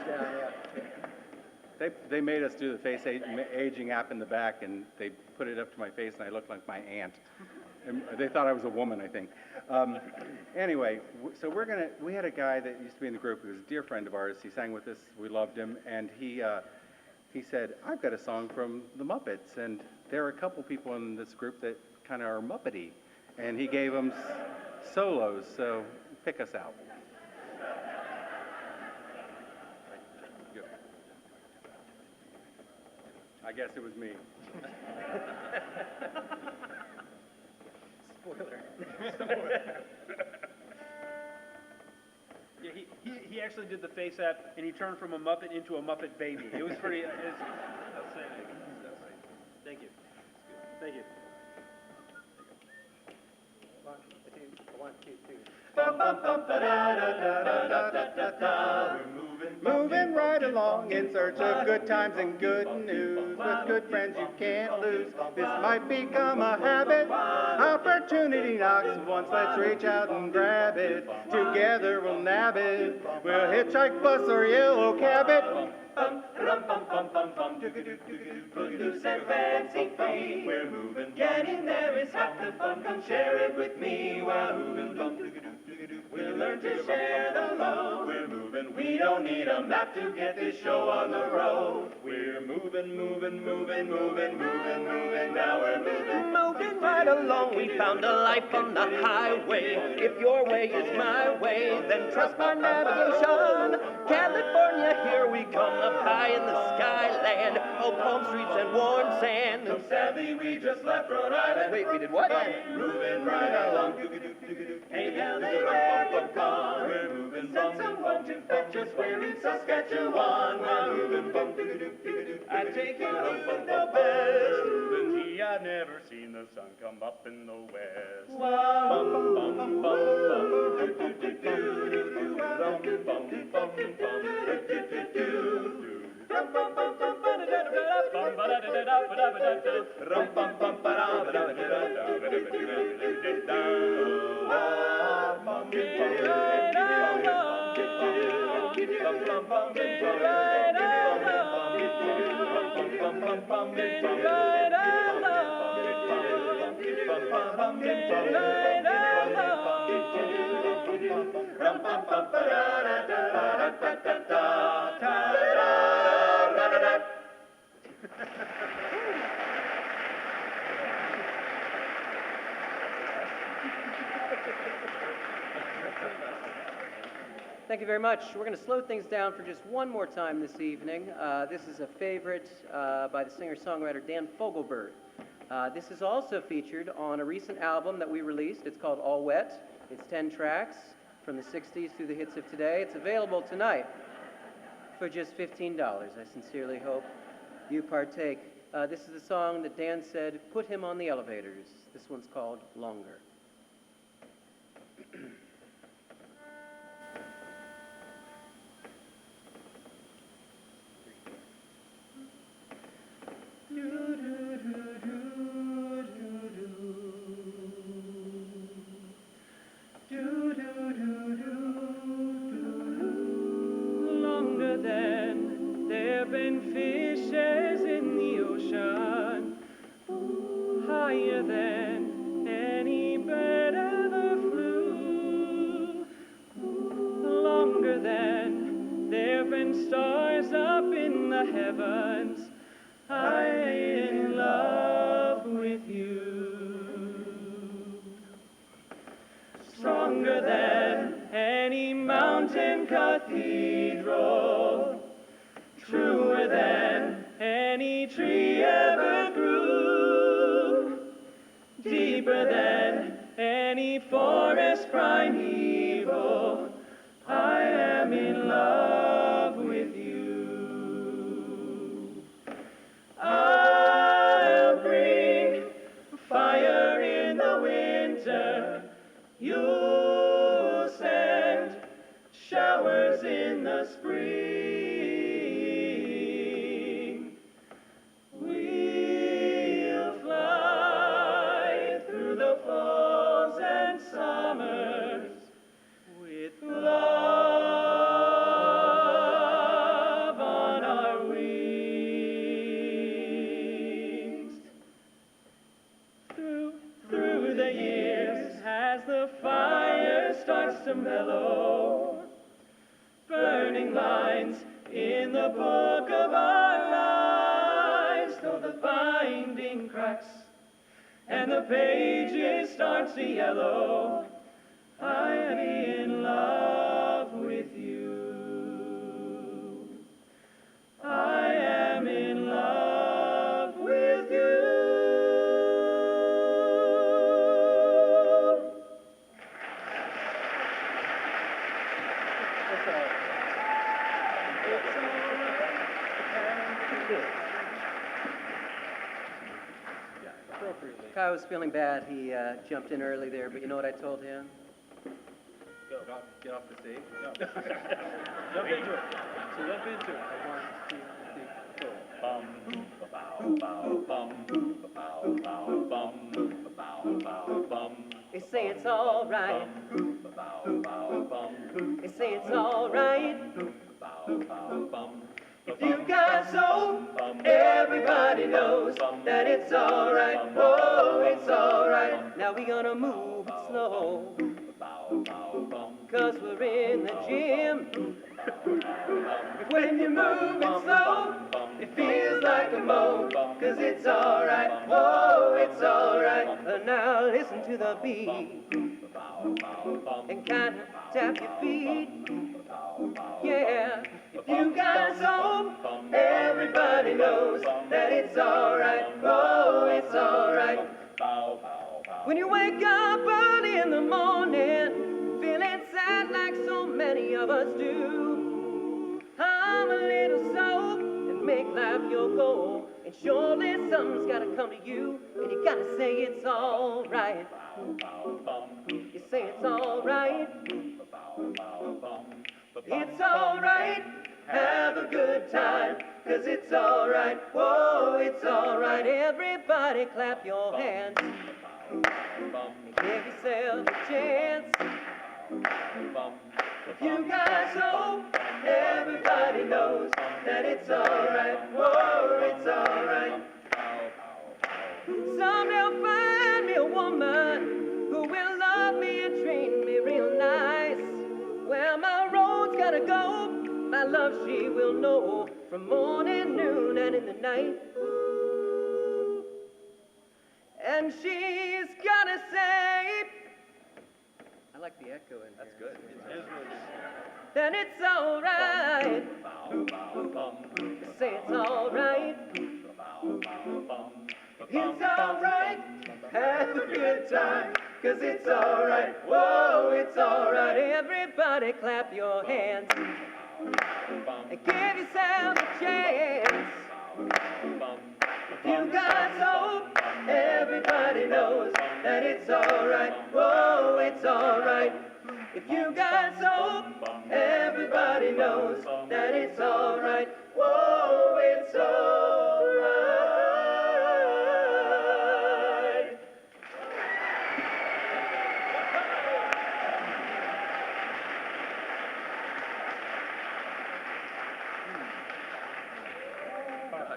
yeah. They made us do the face aging app in the back, and they put it up to my face, and I looked like my aunt. And they thought I was a woman, I think. Anyway, so we had a guy that used to be in the group who was a dear friend of ours. He sang with us. We loved him. And he said, I've got a song from the Muppets. And there are a couple people in this group that kind of are Muppety. And he gave them solos. So pick us out. I guess it was me. Spoiler. Yeah, he actually did the face app, and he turned from a Muppet into a Muppet baby. It was pretty outstanding. Thank you. Thank you. One, two, three. Moving right along in search of good times and good news. With good friends you can't lose. This might become a habit. Opportunity knocks once, let's reach out and grab it. Together we'll nab it. We'll hitchhike, bus, or yellow cab it. Loose and fancy free. We're moving. Getting there is half the fun. Come share it with me. We're moving. We'll learn to share the load. We're moving. We don't need a map to get this show on the road. We're moving, moving, moving, moving, moving, moving. Now we're moving. Moving right along, we found a life on the highway. If your way is my way, then trust my navigation. California, here we come, up high in the skyland. Oh, palm streets and warm sand. So sadly, we just left Rhode Island. Wait, we did what? Moving right along. Hey, Ellie, where you gone? We're moving. Send someone to fetch us. We're in Saskatchewan. We're moving. I take you to the west. Gee, I've never seen the sun come up in the west. Thank you very much. We're going to slow things down for just one more time this evening. This is a favorite by the singer-songwriter Dan Fogelberg. This is also featured on a recent album that we released. It's called All Wet. It's 10 tracks from the 60s through the hits of today. It's available tonight for just $15. I sincerely hope you partake. This is the song that Dan said, put him on the elevators. This one's called Longer. Longer than there have been fishes in the ocean, higher than any bird ever flew, longer than there have been stars up in the heavens. I'm in love with you. Stronger than any mountain cathedral, truer than any tree ever grew, deeper than any forest primeval. I am in love with you. I'll bring fire in the winter. You'll send showers in the spring. We'll fly through the falls and summers with love on our wings. Through the years, as the fire starts to mellow, burning lines in the book of our lives, though the binding cracks and the pages start to yellow, I am in love with you. I am in love with you. appropriately. Kai was feeling bad. He jumped in early there, but you know what I told him? Get off the stage. No. Jump into it. So jump into it. 1, 2, 3, go. Bum, bow, bow, bum, bow, bow, bum, bow, bow, bum. They say it's all right. Bow, bow, bum, They say it's all right. bow, bow, bum. If you got soul, everybody knows that it's all right. Oh, it's all right. Now we gonna move it slow, Bow, bow, bum. 'cause we're in the gym. When you move it slow, it feels like a moan, 'cause it's all right. Oh, it's all right. Now listen to the beat and kind of tap your feet. Yeah, if you got soul, everybody knows that it's all right. Oh, it's all right. When you wake up early in the morning, feeling sad like so many of us do, hum a little soul and make life your goal. And surely something's gotta come to you, and you gotta say it's all right. You say it's all right. It's all right. Have a good time, 'cause it's all right. Whoa, it's all right. Everybody clap your hands and give yourself a chance. If you got soul, everybody knows that it's all right. Whoa, it's all right. Someday I'll find me a woman who will love me and treat me real nice. Where my road's gotta go, my love she will know, from morning, noon, and in the night. And she's gonna say, I like the echo in here. That's good. Then it's all right. Say it's all right. It's all right. Have a good time, 'cause it's all right. Whoa, it's all right. Everybody clap your hands and give yourself a chance. If you got soul, everybody knows that it's all right. Whoa, it's all right. If you got soul, everybody knows that it's all right. Whoa, it's all right.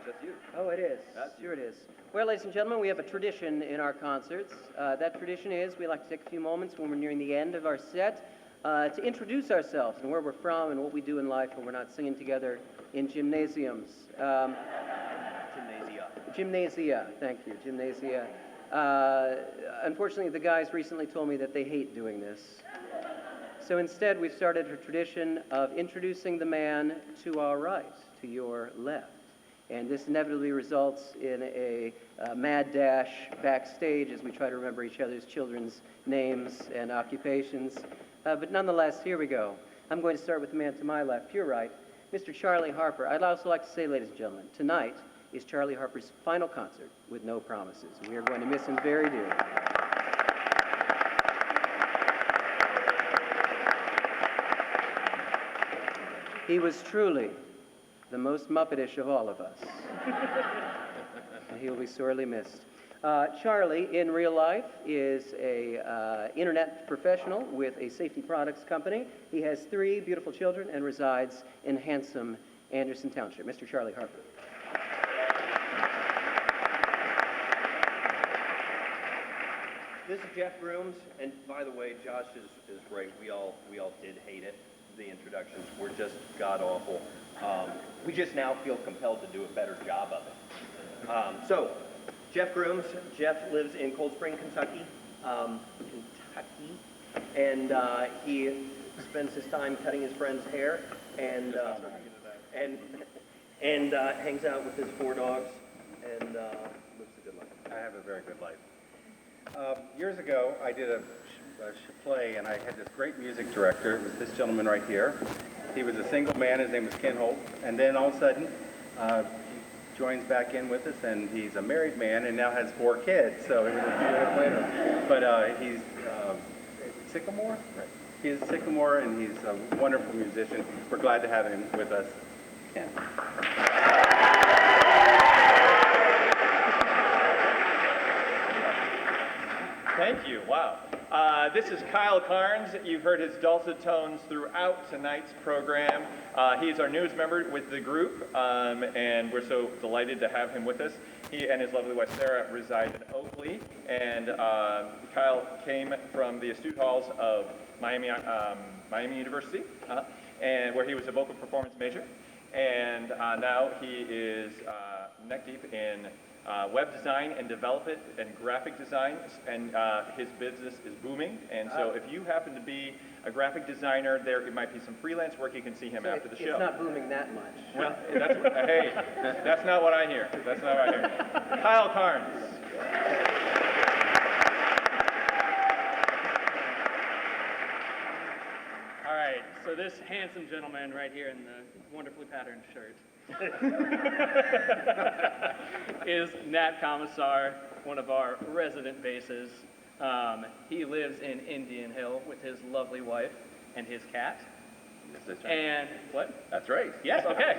That's you. Oh, it is. Sure it is. Well, ladies and gentlemen, we have a tradition in our concerts. That tradition is we like to take a few moments when we're nearing the end of our set to introduce ourselves and where we're from and what we do in life when we're not singing together in gymnasiums. Gymnasia, thank you, gymnasia. Unfortunately, the guys recently told me that they hate doing this. So instead, we've started a tradition of introducing the man to our right, to your left. And this inevitably results in a mad dash backstage as we try to remember each other's children's names and occupations. But nonetheless, here we go. I'm going to start with the man to my left, your right, Mr. Charlie Harper. I'd also like to say, ladies and gentlemen, tonight is Charlie Harper's final concert with no promises. We are going to miss him very dearly. He was truly the most Muppetish of all of us. And he will be sorely missed. Charlie, in real life, is a internet professional with a safety products company. He has 3 beautiful children and resides in handsome Anderson Township. Mr. Charlie Harper. This is Jeff Grooms, and by the way, Josh is right. We all did hate it. The introductions were just god-awful. We just now feel compelled to do a better job of it. So, Jeff Grooms. Jeff lives in Cold Spring, Kentucky. And he spends his time cutting his friend's hair and hangs out with his 4 dogs and lives a good life. I have a very good life. Years ago, I did a play, and I had this great music director. It was this gentleman right here. He was a single man. His name was Ken Holt. And then all of a sudden, he joins back in with us, and he's a married man and now has 4 kids, so it was a few minutes later. But he's Sycamore? Right. He's Sycamore, and he's a wonderful musician. We're glad to have him with us. Yeah. Thank you. Wow. This is Kyle Carnes. You've heard his dulcet tones throughout tonight's program. He's our newest member with the group, and we're so delighted to have him with us. He and his lovely wife Sarah reside in Oakley, and Kyle came from the astute halls of Miami University, and where he was a vocal performance major, and now he is neck deep in web design and development and graphic design, and his business is booming. And so if you happen to be a graphic designer, there might be some freelance work. You can see him after the show. It's not booming that much. Well, hey, that's not what I hear. That's not what I hear. Kyle Carnes. All right, so this handsome gentleman right here in the wonderfully patterned shirt is Nat Commissar, one of our resident basses. He lives in Indian Hill with his lovely wife and his cat. Yes, that's right. And what? That's right. Yes, okay.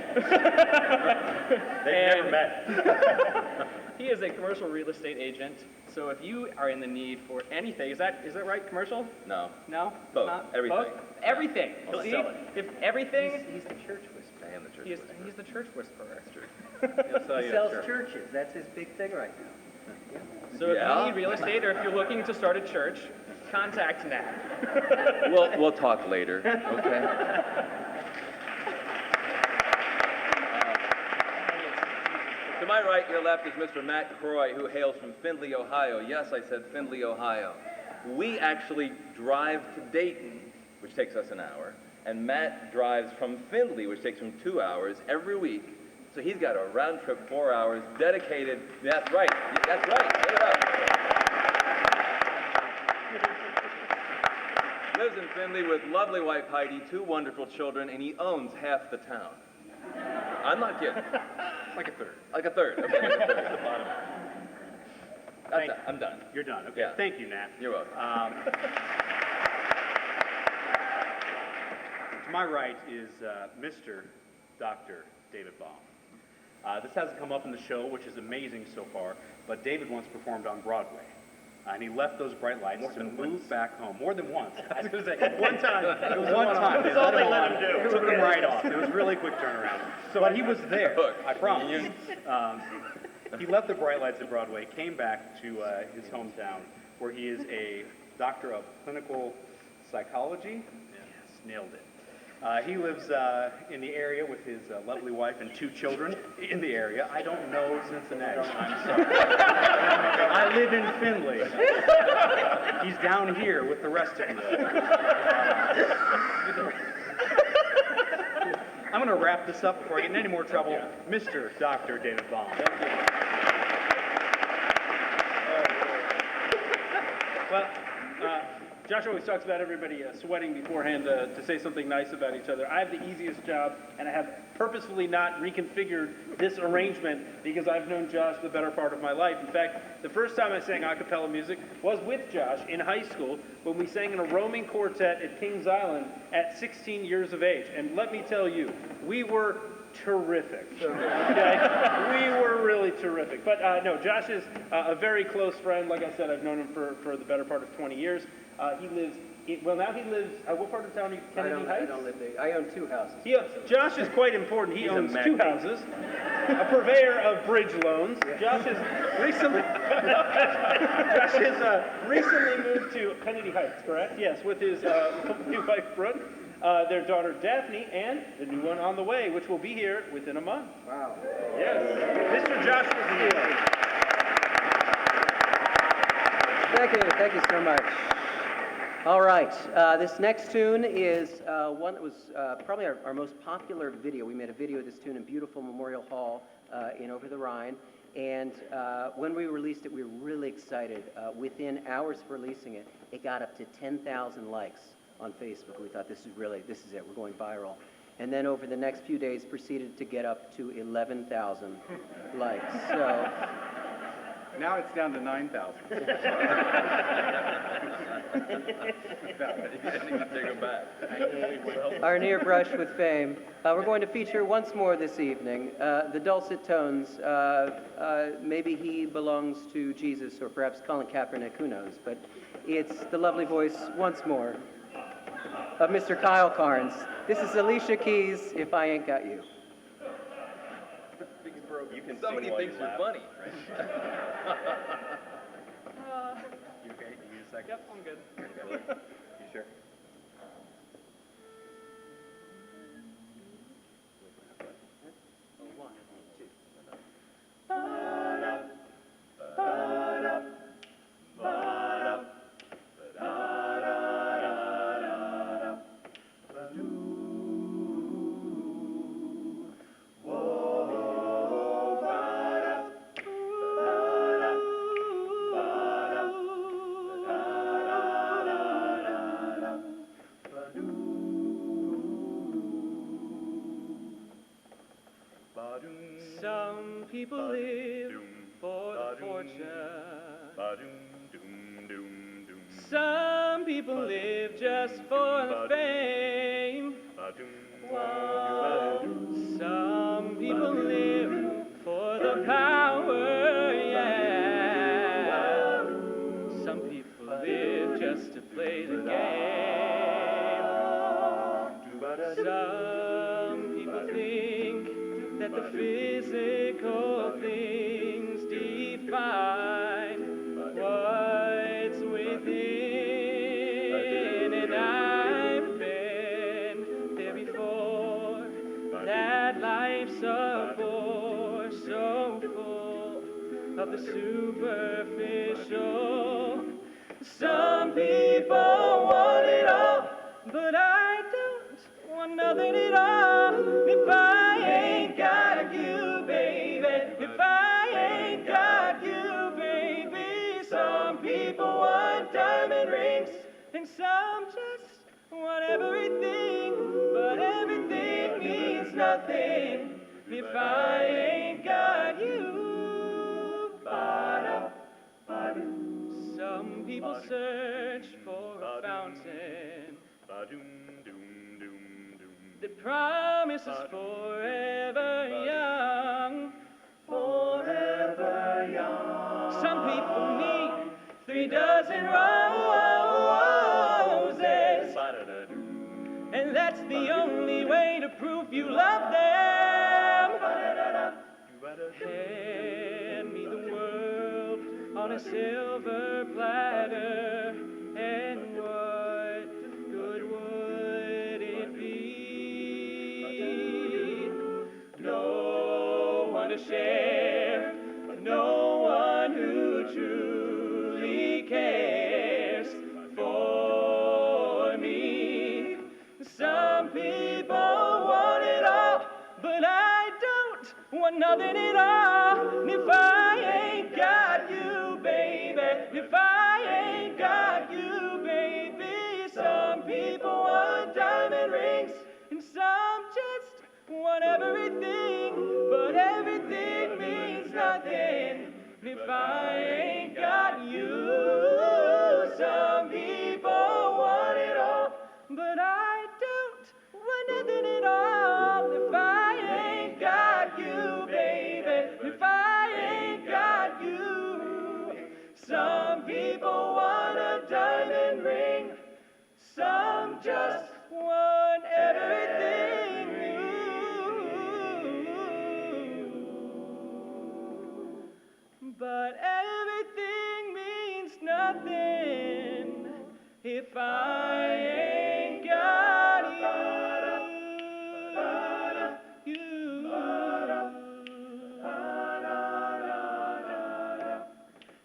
They've never met. He is a commercial real estate agent, so if you are in the need for anything, is that right, commercial? No. No? Both. Not? Everything. Both? Everything. He'll See, sell it. if everything, He's the church whisperer. I am the church. he's the church whisperer. That's true. He'll sell He you sells a church. churches. That's his big thing right now. So if Yeah. you need real estate or if you're looking to start a church, contact Nat. We'll talk later. Okay. To my right, your left is Mr. Matt Croy, who hails from Findlay, Ohio. Yes, I said Findlay, Ohio. We actually drive to Dayton, which takes us an hour, and Matt drives from Findlay, which takes him 2 hours every week. So he's got a round trip, 4 hours, dedicated. That's right. That's right. Give it up. Lives in Findlay with lovely wife Heidi, 2 wonderful children, and he owns half the town. I'm not kidding. Like a third. Like a third. Okay, like a third. That's it. I'm done. You're done. Okay. Yeah. Thank you, Nat. You're welcome. To my right is Mr. Dr. David Baum. This hasn't come up in the show, which is amazing so far, but David once performed on Broadway. And he left those bright lights to move back home. More than once. I was going to say, one time. It was one time. That's all they let him do. Took him right off. It was a really quick turnaround. But he was there. I promise. He left the bright lights at Broadway, came back to his hometown, where he is a doctor of clinical psychology. Yes, nailed it. He lives in the area with his lovely wife and 2 children in the area. I don't know Cincinnati. I'm sorry. I live in Findlay. He's down here with the rest of you. I'm going to wrap this up before I get in any more trouble. Mr. Dr. David Baum. Thank you. Well, Josh always talks about everybody sweating beforehand to say something nice about each other. I have the easiest job, and I have purposefully not reconfigured this arrangement because I've known Josh the better part of my life. In fact, the first time I sang a cappella music was with Josh in high school when we sang in a roaming quartet at Kings Island at 16 years of age. And let me tell you, we were terrific. Okay? We were really terrific. But no, Josh is a very close friend. Like I said, I've known him for the better part of 20 years. He lives, now he lives, what part of town are you, Kennedy Heights? I don't live there. I own 2 houses. Josh is quite important. He owns 2 houses, a purveyor of bridge loans. Josh has recently, recently moved to Kennedy Heights, correct? Yes, with his new wife, Brooke, their daughter, Daphne, and the new one on the way, which will be here within a month. Wow. Yes. Mr. Joshua Steele. Thank you so much. All right, this next tune is one that was probably our most popular video. We made a video of this tune in beautiful Memorial Hall in Over the Rhine, and when we released it, we were really excited. Within hours of releasing it, it got up to 10,000 likes on Facebook. We thought this is it, we're going viral. and then over the next few days proceeded to get up to 11,000 likes. So Now it's down to 9,000. Take 'em back. our near brush with fame. We're going to feature once more this evening the dulcet tones. Maybe he belongs to Jesus or perhaps Colin Kaepernick, who knows, but it's the lovely voice once more of Mr. Kyle Carnes. This is Alicia Keys, If I Ain't Got You. You can Somebody thinks you're funny. You okay? You need a second? Yep, I'm good. You sure? Some people live for the fortune. Some people live just for the fame. Some people live for the power, yeah. Some people live just to play the game. Some people think that the physical things define what's within, and I've been there before. That life's a bore so full of the superficial. Some people want it all, but I don't want nothing at all. If I ain't got you, baby, if I ain't got you, baby. Some people want diamond rings, and some just want everything, but everything means nothing if I ain't got you. Some people search for a fountain that promises forever young. Forever young. Some people need 3 dozen roses, and that's the only way to prove you love them. Hand me the world on a silver platter, and what good would it be? No one to share, no one who truly cares for me. Some people want it all, but I don't want nothing at all. If I ain't got you, baby, if I ain't got you, baby. Some people want diamond rings, and some just want everything, but everything means nothing if I ain't got you. Some people want it all, but I don't want nothing at all. If I ain't got you, baby, if I ain't got you. Some people want a diamond ring, some just want everything. But everything means nothing if I ain't got you.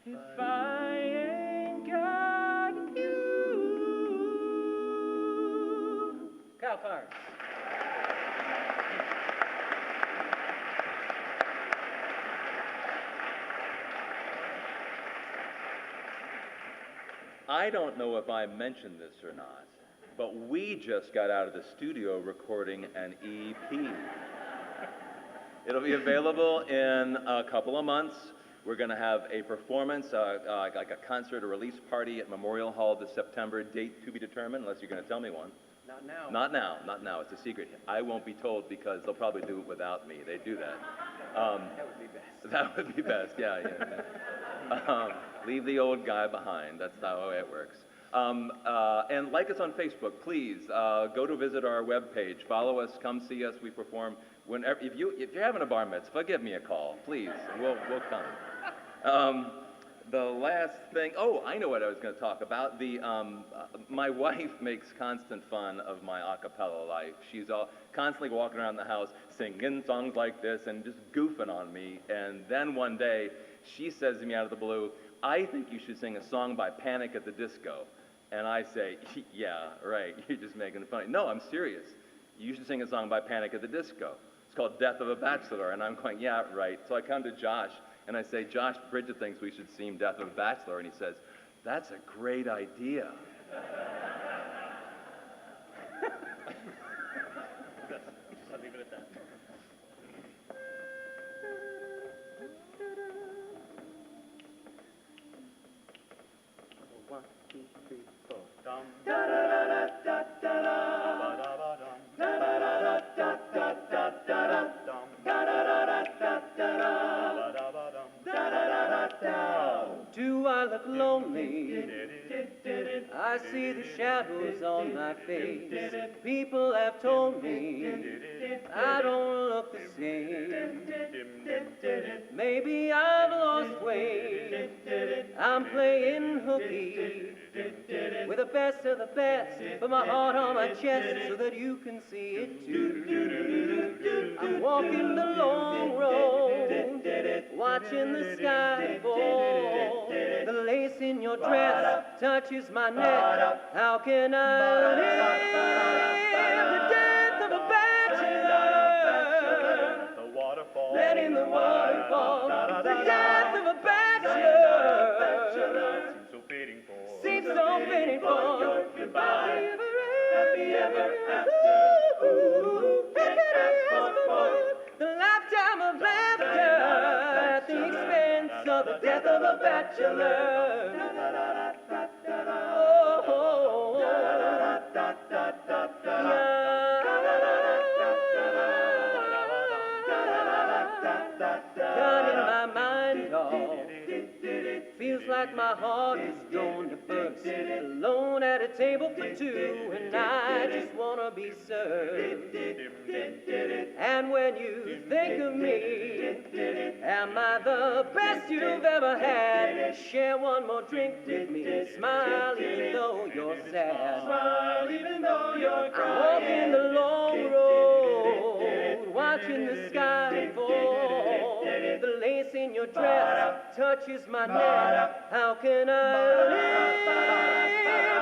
If I ain't got you. Kyle Carnes. I don't know if I mentioned this or not, but we just got out of the studio recording an EP. It'll be available in a couple of months. We're going to have a performance, like a concert, a release party at Memorial Hall this September, date to be determined, unless you're going to tell me one. Not now. Not now, not now. It's a secret. I won't be told because they'll probably do it without me. They do that. That would be best. That would be best, yeah. Leave the old guy behind. That's not the way it works. And like us on Facebook, please. Go to visit our webpage. Follow us. Come see us. We perform. Whenever, if you're having a bar mitzvah, give me a call, please. We'll come. The last thing, I know what I was going to talk about. My wife makes constant fun of my a cappella life. She's constantly walking around the house singing songs like this and just goofing on me. And then one day, she says to me out of the blue, I think you should sing a song by Panic at the Disco. And I say, yeah, right, you're just making fun. No, I'm serious. You should sing a song by Panic at the Disco. It's called Death of a Bachelor. And I'm going, yeah, right. So I come to Josh. And I say, Josh, Bridget thinks we should sing Death of a Bachelor. And he says, that's a great idea. I'll leave it at that. 1, 2, 3, 4. Dum. Da da da da da da da. Ba da ba dum. Da da da da da da da da dum. Da da da da da da da. Ba da ba dum. Da da da da da. Do I look lonely? I see the shadows on my face. People have told me I don't look the same. Maybe I've lost weight. I'm playing hooky with the best of the best, but my heart on my chest so that you can see it too. I'm walking the long road, watching the sky fall. The lace in your dress touches my neck. How can I live the death of a bachelor? The waterfall. Let in the waterfall. The death of a bachelor. Seems so fitting for. Seems so fitting for your goodbye. Happy ever after. Ooh, the lifetime of laughter at the expense of the death of a bachelor. Oh, God, in my mind, all feels like my heart is going to burst. Alone at a table for two, and I just wanna be served. And when you think of me, am I the best you've ever had? Share one more drink with me. Smile even though you're sad. Smile even though you're crying. I'm walking the long road, watching the sky fall. The lace in your dress touches my neck. How can I live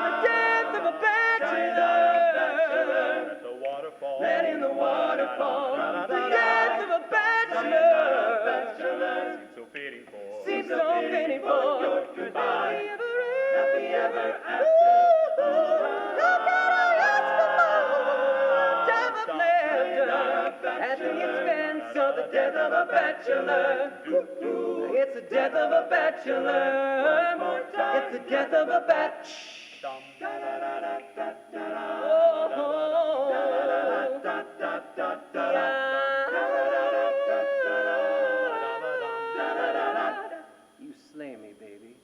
the death of a bachelor? At the waterfall. Let in the waterfall. The death of a bachelor. Seems so fitting for. Seems so fitting for your goodbye. Happy ever after. How can I ask for more? Time of laughter at the expense of the death of a bachelor. It's the death of a bachelor. It's the death of a bachelor. You slay me, baby.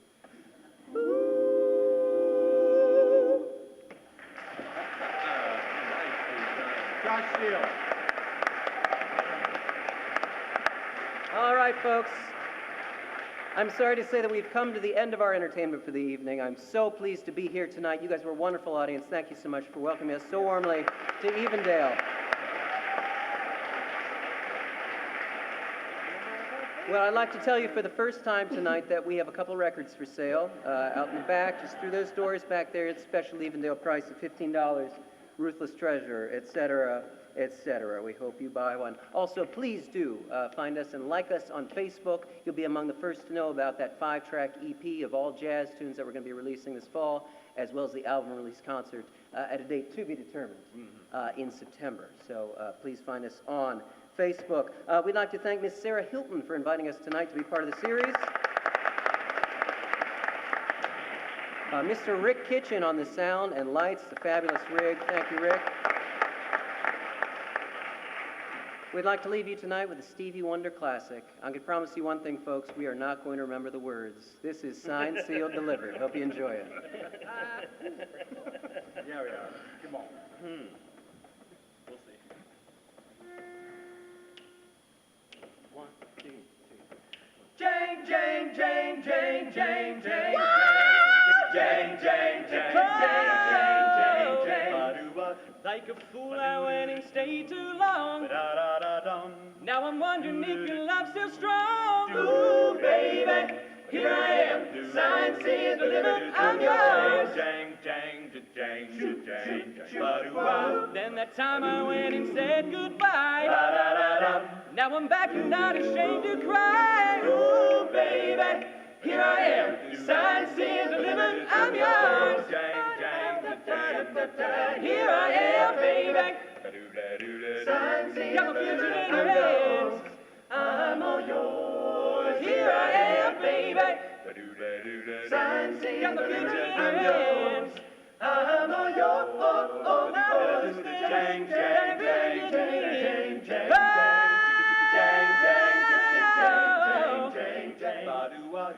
Josh Steele. All right, folks. I'm sorry to say that we've come to the end of our entertainment for the evening. I'm so pleased to be here tonight. You guys were a wonderful audience. Thank you so much for welcoming us so warmly to Evendale. Well, I'd like to tell you for the first time tonight that we have a couple records for sale out in the back, just through those doors back there. It's special Evendale price of $15, Ruthless Treasure, etc. etc. We hope you buy one. Also, please do find us and like us on Facebook. You'll be among the first to know about that 5-track EP of all jazz tunes that we're going to be releasing this fall, as well as the album release concert at a date to be determined in September. So please find us on Facebook. We'd like to thank Miss Sarah Hilton for inviting us tonight to be part of the series. Mr. Rick Kitchen on the sound and lights, the fabulous rig. Thank you, Rick. We'd like to leave you tonight with a Stevie Wonder classic. I can promise you one thing, folks, we are not going to remember the words. This is signed, sealed, delivered. Hope you enjoy it. Yeah, we are. Come on. We'll see. 1, 2, 3. Jane, Jane, Jane, Jane, Jane, Jane. Jane, Jane, Jane, Jane, Jane, Jane. Like a fool, I went and stayed too long. Now I'm wondering if your love's still strong. Ooh, baby, here I am, signed, sealed, delivered, I'm yours. Jang, jang, jang, jang, jang, Then that time I went and said goodbye. Now I'm back and not ashamed to cry. Ooh, baby, here I am, signed, sealed, delivered, I'm yours. Here I am, baby, signed, sealed, delivered, I'm yours. I'm all yours. Here I am, baby, signed, sealed, delivered, I'm yours. I'm all yours. Jang, jang, jang, jang, jang, jang,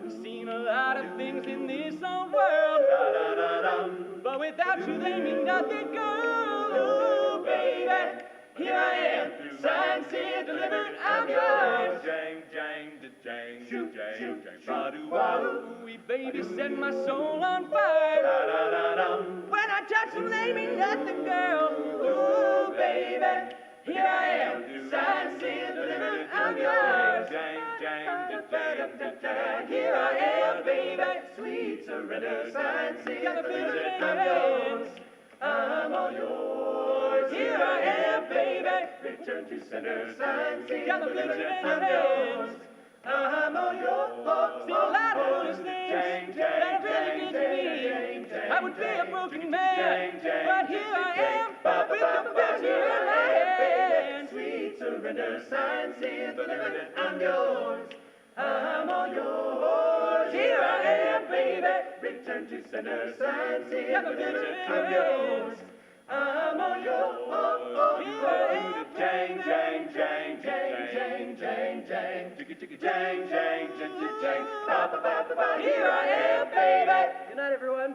We've seen a lot of things in this old world, but without you they mean nothing, girl. Ooh, baby, here I am, signed, sealed, delivered, I'm yours. jang, jang, jang, jang, jang, We baby set my soul on fire. When I touch them, they mean nothing, girl. Ooh, baby, here I am, signed, sealed, delivered, I'm yours. Here I am, baby, sweet surrender, signed, sealed, delivered, I'm yours. I'm all yours. Here I am, baby, return to sender, signed, sealed, delivered, I'm yours. I'm all yours. See, a lot of foolish things that have really did to me. I would be a broken man, but here I am with the picture in my hand. Sweet surrender, signed, sealed, delivered, I'm yours. I'm all yours. Here I am, baby, return to sender, signed, sealed, delivered, I'm yours. I'm all yours. Here I am, jang, jang, jang, jang, jang, jang, jang, jang, jang, jang, jang. Here I am, baby. Good night, everyone.